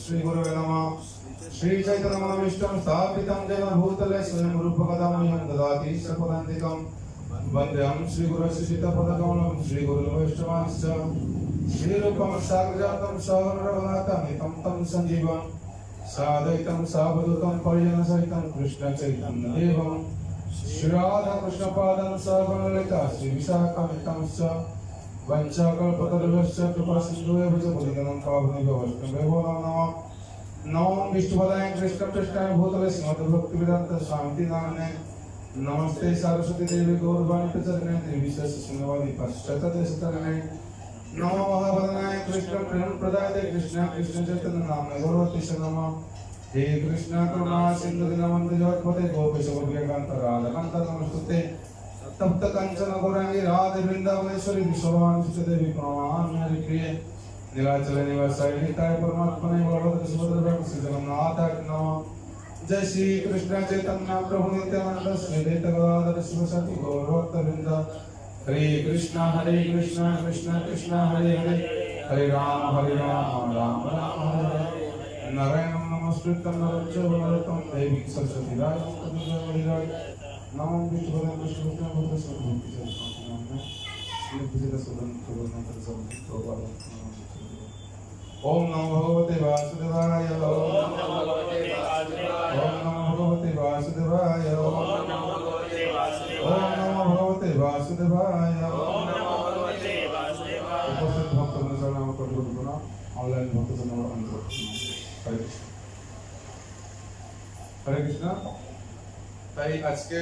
श्री गुरुवे नमः। श्री चैतन्य मनोभीष्टं स्थापितं येन भूतले स्वयं रूपकदामह्यं ददाति सपदान्तिकं वन्देऽहं श्री गुरुस्य शीतपदकमलं श्री गुरुवैष्णवांश्च श्रीरूपं साग्रजातं सहगणरघुनाथं तं सञ्जीवं साद्वैतं सावधूतं परिजनसहितं कृष्ण चैतन्यदेवं श्री राधा कृष्ण पादं सहगणललिता श्री विशाखान्वितंश्च वंशाकल्पतरुभ्यश्च कृपासिन्धुभ्यो च पतितं पावनेभ्यो वैष्णवेभ्यो नमः। नमो विष्णुपदाय कृष्णपृष्ठाय भूतले श्रीमद्भक्तिवेदान्त स्वामिति नाम्ने नमस्ते सरस्वती देवी गौरवाणी प्रचारिणे निर्विशेषशून्यवादी पाश्चात्यदेशतरणे नमो महावदनाय कृष्ण प्रेम प्रदायते कृष्ण कृष्ण चैतन्य नाम्ने गौरवतीश नमः। हे कृष्ण करुणा सिंधु दीनबन्धु जगत्पते गोपेश गोपिकान्त राधाकान्त नमस्तुते तप्त कंचन गौरांगी राधे वृंदावनेश्वरी विश्वभानुसुते देवी प्रणमामि हरिप्रिये नीलाचल निवासाय निताय परमात्मने बलभद्र सुभद्र श्री जगन्नाथाय नमः। जय श्री कृष्ण चैतन्य प्रभु नित्यानंद श्री अद्वैत गदाधर शिवसति गौरभक्तवृंद हरे कृष्ण कृष्ण कृष्ण हरे हरे हरे राम राम राम हरे हरे नारायणं नमस्कृतं नरं चैव नरोत्तमं देवीं सरस्वतीं व्यासं नमो विष्णुपदाय कृष्णपृष्ठाय भूतले श्रीमद्भक्तिवेदान्त स्वामिनाम्ने श्रीभूषितसुदं सुदं ओम नमो भगवते वासुदेवाय ओम नमो भगवते वासुदेवाय ओम नमो भगवते वासुदेवाय उपस्थित भक्तगण शरण कटुना ऑनलाइन भक्तगण हरे कृष्ण তাই আজকে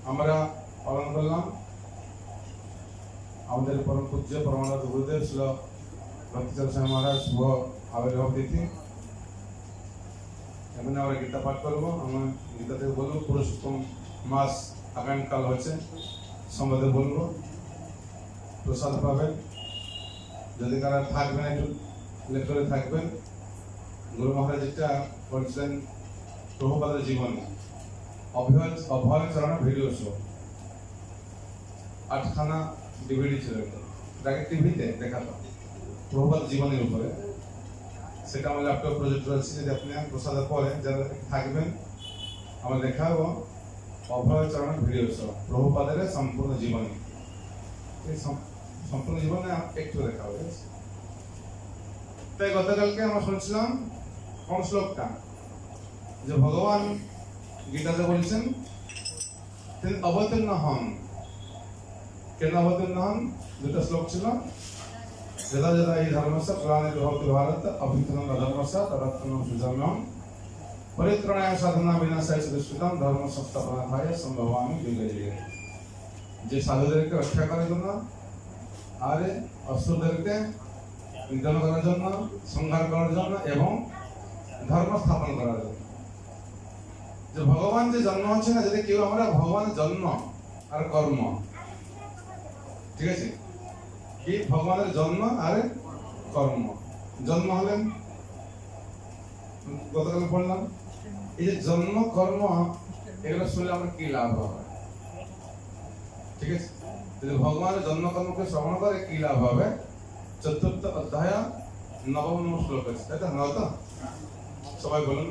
আমরা পালন করলাম আমাদের পরম পূজ্য পরমানন্দ গুরুদেব শ্রী ভক্তিচরণ স্বামী মহারাজ শুভ আবির্ভাব তিথি। এখন আমরা গীতা পাঠ করবো। আমরা গীতা থেকে বলবো পুরুষোত্তম মাস আগামীকাল হচ্ছে সম্বন্ধে বলবো, প্রসাদ পাবেন। যদি কারা থাকবেন একটু লেট করে থাকবেন। গুরু মহারাজ যেটা বলছিলেন প্রভুপাদের জীবনে অভয় চরণ ভিডিও শো 8খানা ডিভিডি ছিল, এটাকে টিভিতে দেখাতো প্রভুপাদ জীবনের উপরে। সেটা আমার ল্যাপটপ প্রজেক্ট রয়েছে, যদি আপনি প্রসাদের পরে যারা থাকবেন আমরা দেখাবো অভয় চরণ ভিডিও শো প্রভুপাদের সম্পূর্ণ জীবনী। সম্পূর্ণ জীবনে একটু দেখা হবে। তাই গতকালকে আমরা শুনছিলাম কোন শ্লোকটা, যে ভগবান গীতাতে বলছেন তিনি অবতীর্ণ হন। কেন অবতীর্ণ হন? দুটো শ্লোক ছিল, যদা যদা এই ধর্মস্য গ্লানির্ভবতি ভবতি ভারত অভ্যুত্থানম অধর্মস্য তদাত্মনঃ সৃজাম্যহম পরিত্রাণায় সাধনা বিনাশায় চ দুষ্কৃতম ধর্ম সংস্থাপনার্থায় সম্ভবামি যুগে যুগে। যে সাধুদেরকে রক্ষা করার জন্য, আর অসুরদেরকে নিধন করার জন্য, সংহার করার জন্য এবং ধর্ম স্থাপন করার জন্য। যে ভগবান যে জন্ম হচ্ছে না, যদি কেউ আমরা ভগবানের জন্ম আর কর্ম, ঠিক আছে, কি ভগবানের জন্ম আর কর্ম। জন্ম হলেন গতকাল পড়লাম, এই যে জন্ম কর্ম এগুলো শুনলে আমার কি লাভ হবে, ঠিক আছে। যদি ভগবানের জন্ম কর্মকে শ্রবণ করে কি লাভ হবে, চতুর্থ অধ্যায় নবম শ্লোক আছে, তাই তো? নয় তো? সবাই বলুন।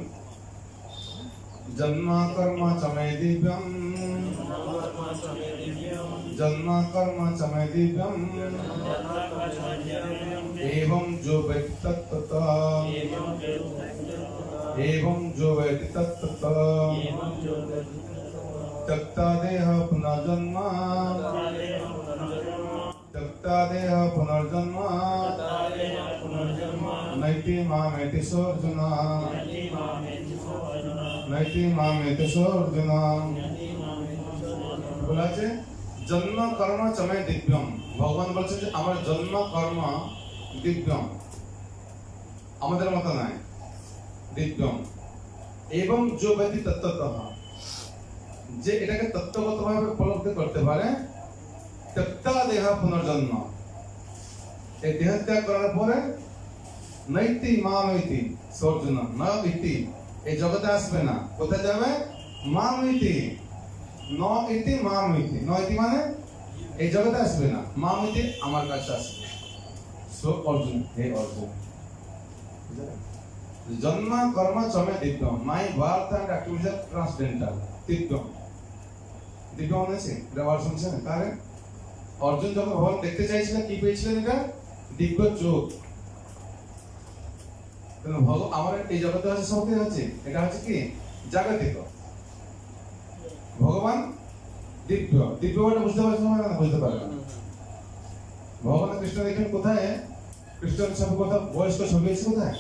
জন্ম কর্ম চমে দিব্যম, জন্ম কর্ম চমে দিব্যম, एवं जो वेत्ति तत्ततः, एवं जो वेत्ति तत्ततः, त्यक्ता देह पुनर्जन्म, त्यक्ता देह पुनर्जन्म, नैति मामेति सोऽर्जुन, नैति मामेति सोऽर्जुन। বলা আছে জন্ম কর্ম চমে দিব্যম। ভগবান বলছেন যে আমার জন্ম কর্ম দিব্যম, আমাদের মতো নাই, দিব্যম। এবং যে ব্যক্তি তত্ত্বতঃ, যে এটাকে তত্ত্বগতভাবে উপলব্ধি করতে পারে, त्यक्ता देह पुनर्जन्म, এই দেহ ত্যাগ করার পরে নৈতি মামৈতি সর্জুন, না ইতি, এই জগতে আসবে না। কোথায় যাবে? মামৈতি, ন ইতি মামৈতি, ন ইতি মানে এই জগতে আসবে না, মামৈতি আমার কাছে আসবে। সো অর্জুন, হে অর্জুন, জন্ম কর্ম চমে দিব্যম, my birth and activity are transcendental. দিব্যম, দিব্যম মানে এটা ওয়ার্ড শুনছেন? তাহলে অর্জুন যখন ভগবান দেখতে চাইছিলেন কি পেয়েছিলেন? এটা দিব্য চোখ। আমার এই জগতে আছে সব কিছু আছে, এটা হচ্ছে কি জাগতিক। ভগবান দিব্য, দিব্য বলে বুঝতে পারছেন না? বুঝতে পারেন। ভগবান কৃষ্ণ দেখেন কোথায়? কৃষ্ণের ছবি কোথায়? বয়স্ক ছবি আছে কোথায়?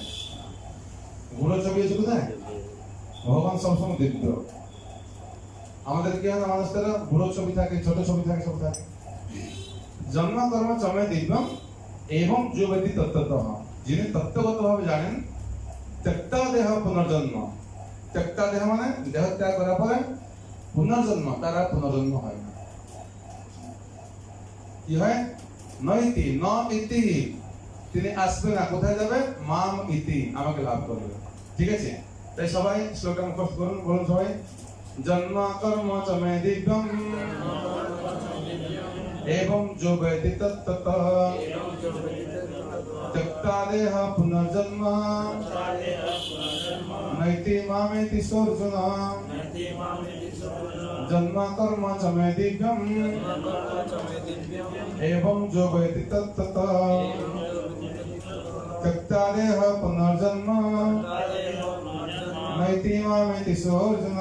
বুড়ো ছবি আছে কোথায়? ভগবান সবসময় দিব্য। আমাদের কি হয়? মানুষদের বুড়ো ছবি থাকে, ছোট ছবি থাকে, সব থাকে। জন্ম কর্ম চমে দিব্যম এবং जो व्यक्ति तत्त्वतः, যিনি তত্ত্বগতভাবে জানেন, त्यक्ता देह पुनर्जन्म, त्यक्ता देह মানে দেহ ত্যাগ করার পরে পুনর্জন্ম, তারা পুনর্জন্ম হয় না। কি হয়? নৈতি, ন ইতি, তিনি আসবে না। কোথায় যাবে? মাম ইতি, আমাকে লাভ করবে। ঠিক আছে? তাই সবাই শ্লোকটা মুখস্থ করুন, বলুন সবাই। জন্ম কর্ম চমে দিব্যম एवं जो वेत्ति तत्ततः, त्यक्ता देह पुनर्जन्म, नैति मामेति सोऽर्जुन, जन्म कर्म चमे दिव्यम, एवं जो वेत्ति तत्ततः, त्यक्ता देह पुनर्जन्म, नैति मामेति सोऽर्जुन।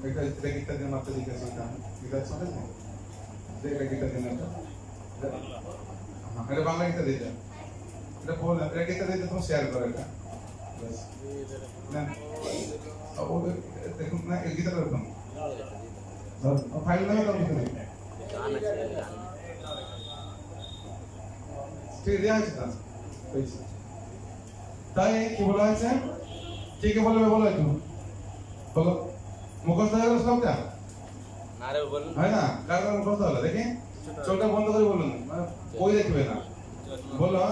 এটা গীতা দিয়ে মাত্র লিখেছি, গীতা শুনেছেন? এটা গীতা দিয়ে না, হ্যাঁ এটা বাংলা গীতা দিতে, এটা বল, এটা গীতা দিতে তুমি শেয়ার করো এটা বাস না। ও দেখুন না, এই গীতা করুন ফাইল না তো গীতা দিতে ঠিক দেয়া আছে না। তাই কি বলা আছে? কে কে বলবে বলো একটু, বলো। মুখস্থ হয়ে গেল শ্লোকটা? আরে বলুন, হয় না? কার কার মুখস্থ হলো দেখি? চোখটা বন্ধ করে বলুন, কই দেখবে না। বলো।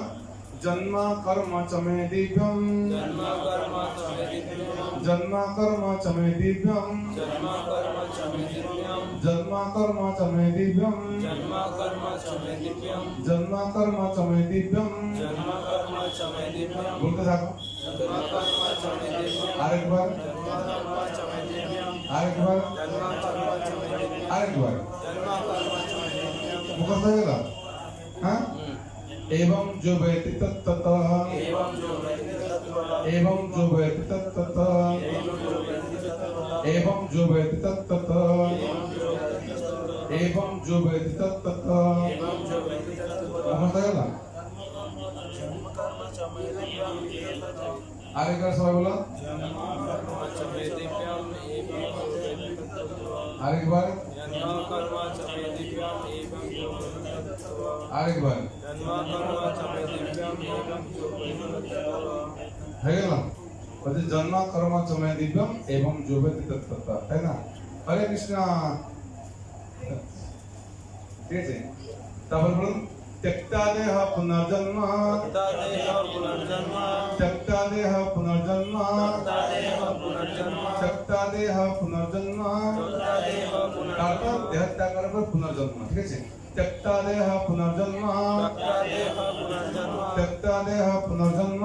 জন্ম কর্ম চমে দিব্যম, জন্ম কর্ম চমে দিব্যম, জন্ম কর্ম চমে দিব্যম, জন্ম কর্ম চমে দিব্যম, জন্ম কর্ম চমে দিব্যম, জন্ম কর্ম চমে দিব্যম, জন্ম কর্ম চমে দিব্যম, জন্ম কর্ম চমে দিব্যম। বলতে থাকো। জন্ম কর্ম চমে দিব্যম, আরেকবার, জন্ম কর্ম চমে দিব্যম, আরেকবার, জন্ম কর্ম চমে দিব্যম, আরেকবার, জন্ম কর্ম চমে দিব্যম। মুখস্থ হয়ে গেল? হ্যাঁ। एवं जो वेत्ति तत्ततः, एवं जो वेत्ति तत्ततः, एवं जो वेत्ति तत्ततः, एवं जो वेत्ति तत्ततः। मुखস্থ হলো? আরেকবার সবাই বলো। আরেকবার। আরেকবার হয়ে গেল বলছে জন্ম কর্ম চমে দিব্যম এবং যুবতী তত্ত্ব, তাই না? হরে কৃষ্ণ। ঠিক আছে, তারপর বলুন त्यক্তা দেহ পুনর্জন্ম, त्यक्ता देह पुनर्जन्म, त्यक्ता देह पुनर्जन्म, তারপর দেহ ত্যাগ করার পর পুনর্জন্ম। ঠিক আছে, त्यक्ता देह पुनर्जन्म, त्यक्ता देह पुनर्जन्म,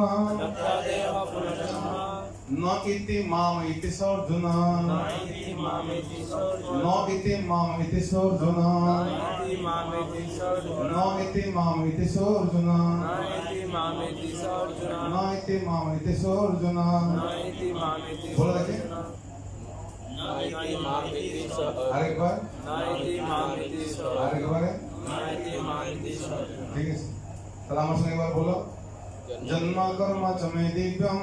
न इति माम इति अर्जुन, न इति माम इति अर्जुन, न इति माम इति अर्जुन, न इति माम इति अर्जुन। बोलो देखिए আরেকবার, আরেকবারে। ঠিক আছে, তাহলে আমার সঙ্গে একবার বলো জন্ম কর্ম চমে দিব্যম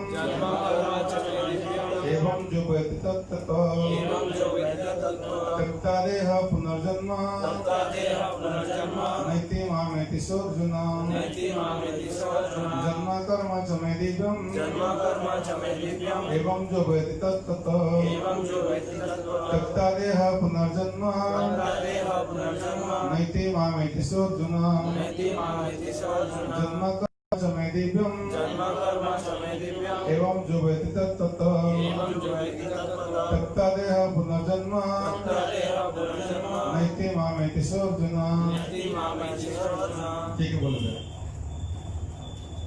एवं जुबति तत्ततो त्यक्ता देह पुनर्जन्म नैति मामेति सोऽर्जुन जन्म कर्म च मे दिव्यम् एवं जुबति तत्ततो त्यक्ता देह पुनर्जन्म नैति मामेति सोऽर्जुन जन्म कर्म च मे दिव्यम् एवं जुबति तत्ततो त्यक्ता देह पुनर्जन्म नैति मामेति सोऽर्जुन। ठीक है, बोलो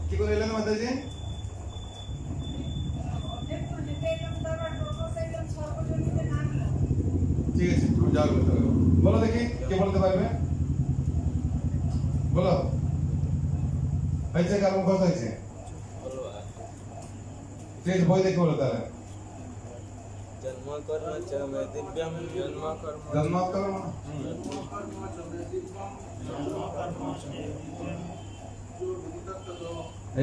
কি করে এলেন মাতাজি? ঠিক আছে, যাও বলতে পারো। বলো দেখি কে বলতে পারবে, বলো। হয়েছে কারণ কথা হয়েছে, ঠিক আছে, বই দেখে বলো তাহলে। जन्म कर्म च मे दिव्यम जन्म कर्म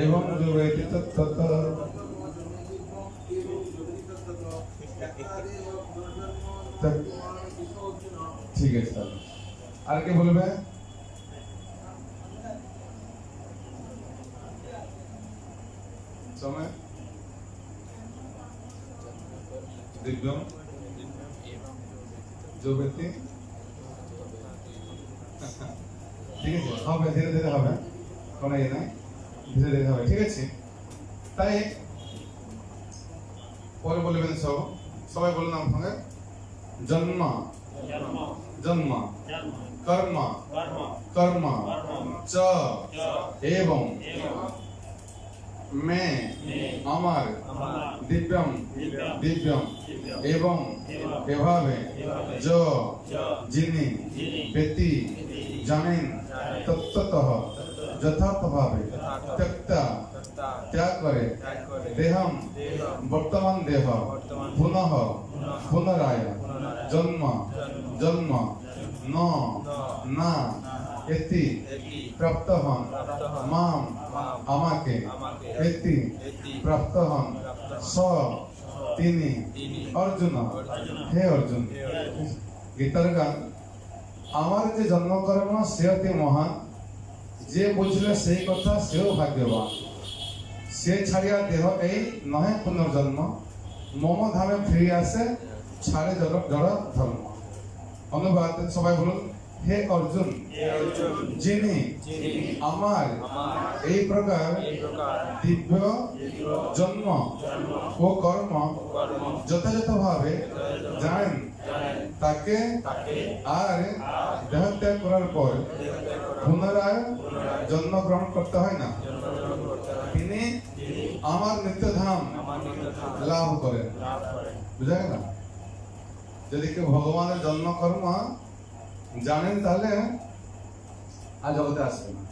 एवं जुबति तत्ततो। ঠিক আছে, তাহলে আর কে বলবে? समय दिव्यम जो व्यक्ति ঠিক আছে, হবে ধীরে ধীরে হবে, কোনো ইয়ে নাই, ধীরে ধীরে হবে। ঠিক আছে, তাই পরে বলবেন সবাই বলুন আমার সঙ্গে জন্ম জন্ম কর্ম কর্ম চ এবং मैं আমার दिव्यम दिव्यम एवं एभावे जो जिनि व्यक्ति जानेन तत्ततः यथार्थभावे त्यक्ता त्याग करे देहम वर्तमान देह पुनः पुनराय जन्म जन्म न ना এতি প্রাপ্ত হন মাম আমাকে এতি প্রাপ্ত হন স তিনি অর্জুন হে অর্জুন। গীতার গান আমার যে জন্মকর্ম সে অতি মহান, যে বুঝলে সেই কথা সেও ভাগ্যবান, সে ছাড়িয়া দেহ এই নহে পুনর্জন্ম মম ধামে ফিরে আসে ছাড়ে জড় ধর্ম। অনুবাদ সবাই বলুন হে অর্জুন যিনি আমার এই প্রকার দিব্য জন্ম ও কর্ম যথাযথভাবে জানেন তাকে আর দেহত্যাগ করার পর পুনরায় জন্মগ্রহণ করতে হয় না, তিনি আমার নিত্যধাম লাভ করেন। বুঝা গেল? যদি কেউ ভগবানের জন্ম কর্ম জানেন তাহলে আর জগতে আসবে না।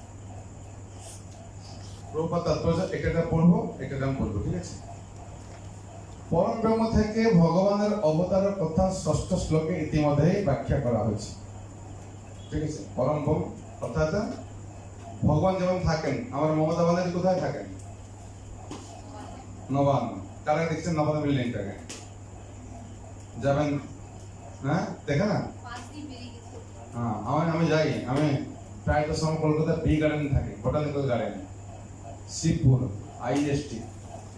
প্রভুপাদ তাৎপর্য একটা পড়বো, একটা নাম পড়বো। ঠিক আছে, পরম ব্রহ্ম থেকে ভগবানের অবতারের কথা ষষ্ঠ শ্লোকে ইতিমধ্যেই ব্যাখ্যা করা হয়েছে। ঠিক আছে, পরম ব্রহ্ম অর্থাৎ ভগবান যেমন থাকেন, আমার মমতা বানার্জি কোথায় থাকেন? নবান্ন। কারা দেখছেন নবান্ন বিল্ডিংটাকে? যাবেন? হ্যাঁ, দেখে না? হ্যাঁ, আমি যাই, আমি প্রায় তো সময় কলকাতা বি গার্ডেন থাকে, botanical garden, Shibpur, IST,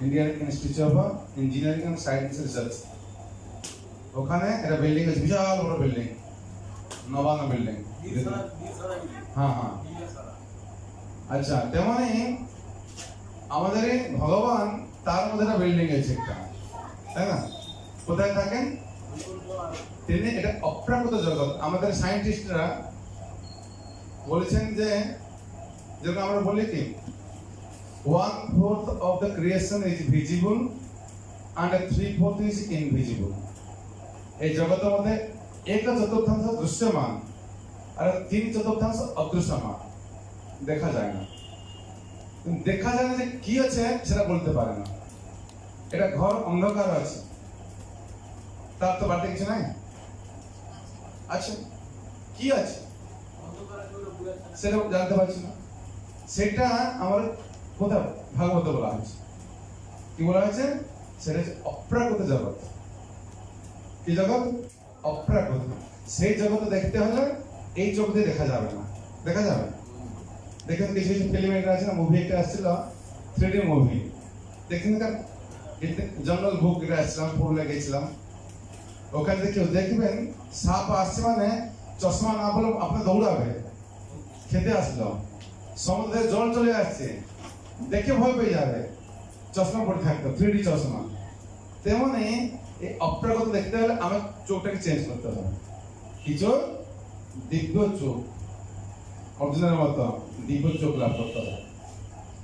Indian institute of engineering and science research, ওখানে একটা বিল্ডিং আছে, বিশাল বড় বিল্ডিং, নবান্ন বিল্ডিং। হ্যাঁ হ্যাঁ, আচ্ছা, তেমনি আমাদের এই ভগবান তার মধ্যে একটা বিল্ডিং আছে একটা, তাই না? কোথায় থাকেন তিনি? এটা অপ্রাকৃত জগৎ। আমাদের সায়েন্টিস্টরা বলেছেন যে, যেরকম আমরা বলি কি 1/4 of the creation is visible and 3/4 is invisible। এই জগতের মধ্যে 1/4 দৃশ্যমান আর 3/4 অদৃশ্যমান, দেখা যায় না। দেখা যায় না যে কি আছে সেটা বলতে পারে না। এটা ঘর অন্ধকার আছে, তার তো বাড়তে কিছু নাই। আচ্ছা, কি আছে সেটা জানতে পারছি না। সেটা আমার কোথাও ভাগবত বলা হয়েছে। কি বলা হয়েছে? সেটা হচ্ছে অপ্রাকৃত জগৎ। কি জগৎ? অপ্রাকৃত। সেই জগৎ দেখতে হলে এই চোখ দিয়ে দেখা যাবে না। দেখা যাবে? দেখেন কিছু কিছু ফিল্ম একটা আছে না, মুভি একটা আসছিল 3D মুভি, দেখেন জঙ্গল বুক এটা আসছিলাম, পুরুলিয়া গেছিলাম, ওখানে কেউ দেখবেন সাপ আসছে মানে চশমা না বলে আপনি দৌড়াবে। খেতে আসলো, সমুদ্রে জল চলে আসছে, দেখে ভয় পেয়ে যাবে, চশমা পরে থাকতো, 3D চশমা। তেমনি এই অপ্রাকৃত দেখতে হলে আমার চোখটাকে চেঞ্জ করতে হবে। কি চোখ? দিব্য চোখ, অর্জুনের মতো দিব্য চোখ লাভ করতে হবে।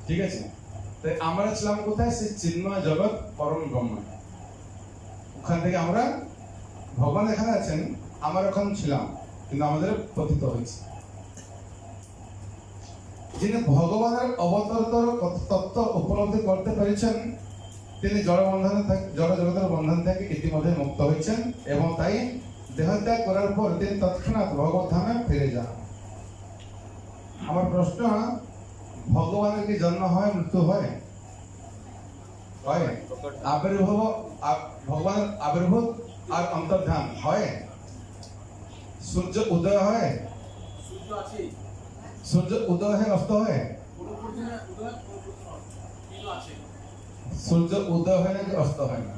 ঠিক আছে? তাই আমরা ছিলাম কোথায়? সেই চিন্ময় জগৎ, পরম ব্রহ্ম। ওখান থেকে আমরা, ভগবান এখানে আছেন, আমরা ওখানে ছিলাম, কিন্তু আমাদের পতিত হয়েছে। যিনি ভগবানের অবতরতর তত্ত্ব উপলব্ধি করতে পেরেছেন, তিনি জড় জগতের বন্ধন থেকে ইতিমধ্যে মুক্ত হয়েছেন, এবং তাই দেহত্যাগ করার পর তিনি তৎক্ষণাৎ ভগবত ধামে ফিরে যান। আমার প্রশ্ন, ভগবানের কি জন্ম হয়, মৃত্যু হয়? হয়। আবির্ভাব, ভগবানের আবির্ভূত আর অন্তর্ধান হয়। সূর্য উদয় হয়, সূর্য উদয় হয়, অস্ত হয়। সূর্য উদয় হয় নাকি অস্ত হয় না?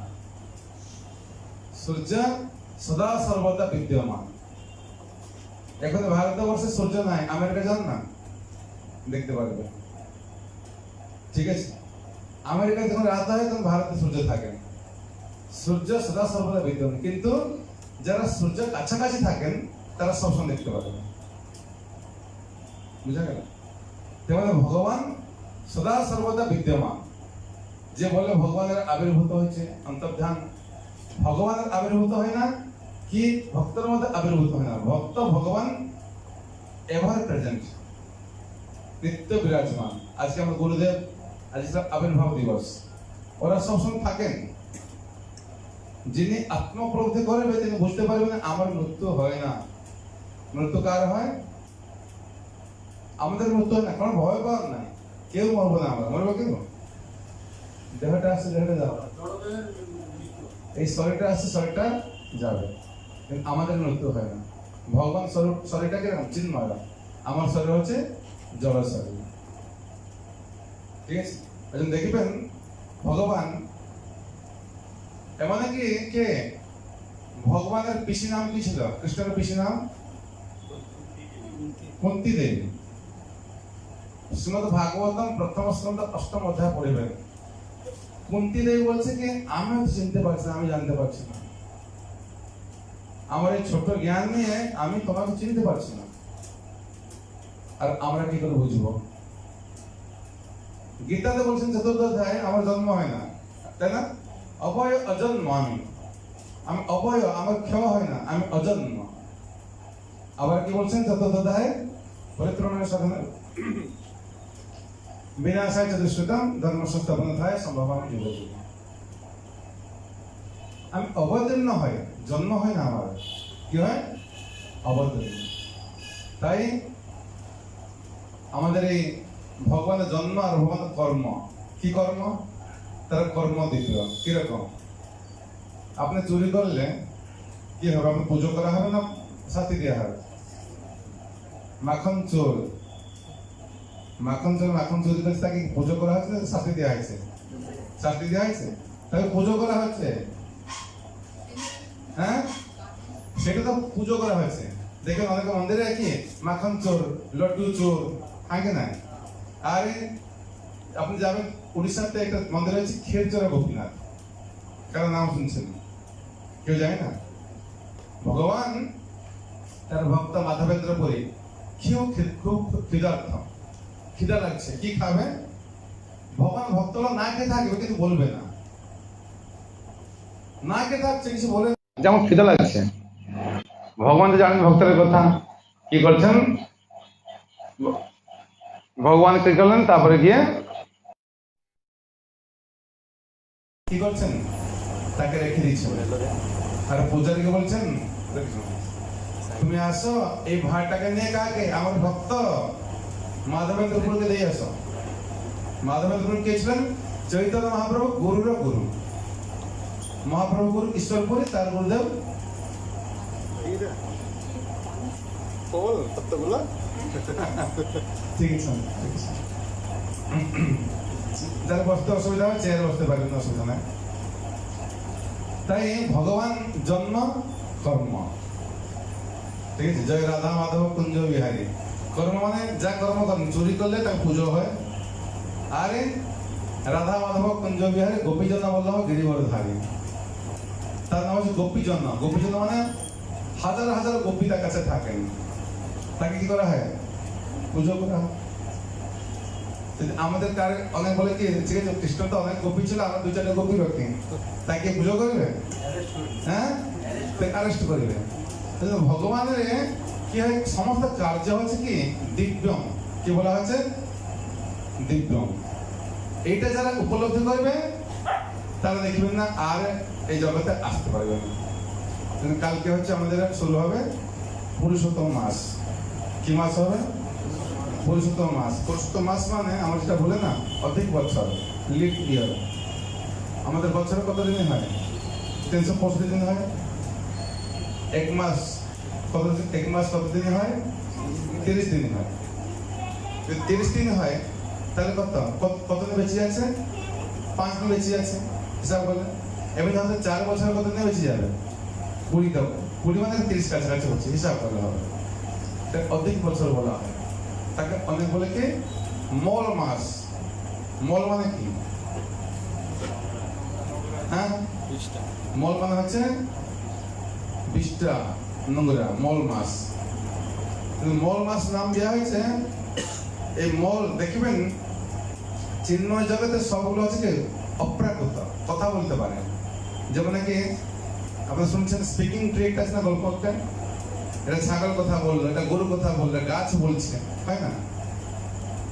সূর্য সদা সর্বদা বিদ্যমান। এখন ভারতবর্ষে সূর্য নাই, আমেরিকা যান না, দেখতে পারবে। ঠিক আছে? আমেরিকায় যখন রাত হয় তখন ভারতে সূর্য থাকে। সূর্য সদা সর্বদা বিদ্যমান, কিন্তু যারা সূর্য কাছাকাছি থাকেন তারা সবসময় দেখতে পারবে। বুঝা গেল? তেমন ভগবান সদা সর্বদা বিদ্যমান। যে বলে ভগবানের আবির্ভূত হয়েছে, অন্তর্ধান, ভগবানের আবির্ভূত হয় না কি ভক্তের মধ্যে আবির্ভূত হয় না? ভক্ত ভগবান এভার প্রেজেন্ট, নিত্য বিরাজমান। আজকে আমার গুরুদেব, আজকে আবির্ভাব দিবস, ওরা সবসময় থাকেন। যিনি আত্মপ্রবৃত্তি করবে তিনি বুঝতে পারবেন আমার মৃত্যু হয় না। মৃত্যু কার হয়? আমাদের মৃত্যু হয় না, কারণ ভয় পাওয়ার নাই, কেউ মরবো না। আমরা মরবো কেউ? দেহটা আসছে, দেহটা যাবে, এই শরীরটা আসছে, শরীরটা যাবে, কিন্তু আমাদের মৃত্যু হয় না। ভগবান স্বরূপ, শরীরটা কিরকম? চিন্ময়। আমার শরীর হচ্ছে জড় শরীর। ঠিক আছে? এখন দেখবেন ভগবান এমন কি, কে ভগবানের পিসি নাম কি ছিল? কৃষ্ণের পিসি নাম কুন্তি দেবী। শ্রীমদ ভাগবতম প্রথম স্কন্ধ 8ম অধ্যায় পড়বেন। কুন্তি দেবী বলছে কি, আমি চিনতে পারছি না, আমি জানতে পারছি না, আমার এই ছোট জ্ঞান নিয়ে আমি তোমাকে চিনতে পারছি না। আর আমরা কি করে বুঝবো? গীতাতে বলছেন 4th অধ্যায়, আমার জন্ম হয় না, তাই না? অভয় অজন্ম, আমি অভয়, আমার ক্ষয় হয় না, আমি অজন্ম। আবার কি বলছেন 4th অধ্যায়? পরিত্রাণায় সাধনা বিনাশায় চ দুষ্কৃতম ধর্ম সংস্থাপনায় সম্ভাবনা যুগে যুগে। আমি অবতীর্ণ হয়, জন্ম হয় না আমার, কি হয়? অবতীর্ণ। তাই আমাদের এই ভগবানের জন্ম আর ভগবানের কর্ম, কি কর্ম? তার কর্ম দ্বিতীয়। কিরকম? আপনি চুরি করলে কি হবে? আপনি পুজো করা হবে না শাস্তি দেওয়া হবে? মাখন চোর, মাখন চোর মাখন চুরি করছে, তাকে পুজো করা হচ্ছে, শাস্তি দেওয়া হয়েছে, শাস্তি দেওয়া হয়েছে, তাকে পুজো করা হচ্ছে। হ্যাঁ, সেটা তো পুজো করা হয়েছে। দেখেন অনেক মন্দিরে কি মাখন চোর, লড্ডু চোর, আগে না। আর আপনি যাবেন উড়িষ্যাতে একটা মন্দির হচ্ছে ক্ষীরচোরা গোপীনাথ, কারো নাম শুনছেন? কেউ যায় না? ভগবান তার ভক্ত মাধবেন্দ্র পুরী খুব ক্ষুধার্ত, খিদা লাগছে, কি খাবে? ভগবান ভক্তরা না খেয়ে থাকবে কিন্তু বলবে না, না খেয়ে থাকছে কিছু বলে, যেমন খিদা লাগছে। ভগবান তো জানেন ভক্তের কথা, কি করছেন? ভগবান কি করলেন? তারপরে গিয়ে কি করছেন? তাকে রেখে দিচ্ছেন। আর পূজারীকে বলছেন, তুমি আসো এই ভাড়টাকে নিয়ে, কাকে? আমার ভক্ত মাধবেন্দ্রপুরকে দিয়ে আসো। মাধবেন্দ্রপুর কে ছিলেন? চৈতন্য মহাপ্রভু গুরুর গুরু, মহাপ্রভু গুরু ঈশ্বরপুরী, তার গুরুদেব ঠিক আছে। যারা বসতে অসুবিধা হয় চেয়ারে বসতে পারবেন, অসুবিধা নাই। তাই ভগবান জন্ম কর্ম, ঠিক আছে। জয় রাধা মাধব কুঞ্জ বিহারী। কর্ম মানে যা কর্ম করেন, চুরি করলে তার পুজো হয়। আরে রাধা মাধব কুঞ্জ বিহারী গোপীজন বল্লভ গিরিবরধারী, তার নাম হচ্ছে গোপীজন। গোপীজন মানে হাজার হাজার গোপী তার কাছে থাকেন, তাকে কি করা হয়? পুজো করা হয়। আমাদের কার অনেক বলে কি, ঠিক আছে কৃষ্ণ তো অনেক গোপী ছিল, আমরা দুই চারটা গোপী রাখি, তাকে পুজো করবে, হ্যাঁ অ্যারেস্ট করবে। ভগবানের কি হয়, সমস্ত কার্য হচ্ছে কি দিব্যম, কি বলা হচ্ছে? দিব্যম। এইটা যারা উপলব্ধি করবে তারা দেখবেন না আর এই জগতে আসতে পারবে না। কালকে হচ্ছে আমাদের শুরু হবে পুরুষোত্তম মাস। কি মাস হবে? পুরুষোত্তম মাস। পুরুষোত্তম মাস মানে আমরা যেটা বলে না অধিক বছর, লিপ ইয়ার। আমাদের বছরে কত দিন হয়? 365 দিন হয়। এক মাস কত দিন? এক মাস কত দিন হয়? 30 দিন হয়। 30 দিন হয় তাহলে কত দিন বেঁচে আছে? 5 দিন বেঁচে আছে হিসাব করলে। এমনি হয়তো 4 বছর কত দিন বেঁচে যাবে? 20 মানে 30 কাছাকাছি হচ্ছে, হিসাব করলে হবে। অধিক বছর বলা হয়। তাকে অনেক বলে কি মল মাস। মল মানে কি? হ্যাঁ, মল মানে হচ্ছে 20টা নোংরা, মল মাস। মল মাস নাম দেওয়া হয়েছে। এই মল দেখবেন চিন্ময় জগতে সবগুলো হচ্ছে কি অপ্রাকৃত, কথা বলতে পারে। যেমন কি আপনি শুনছেন স্পিকিং ট্রিক আছে না, গল্প একটা, এটা ছাগল কথা বললো, এটা গরু কথা বললো, গাছ বলছে, তাই না?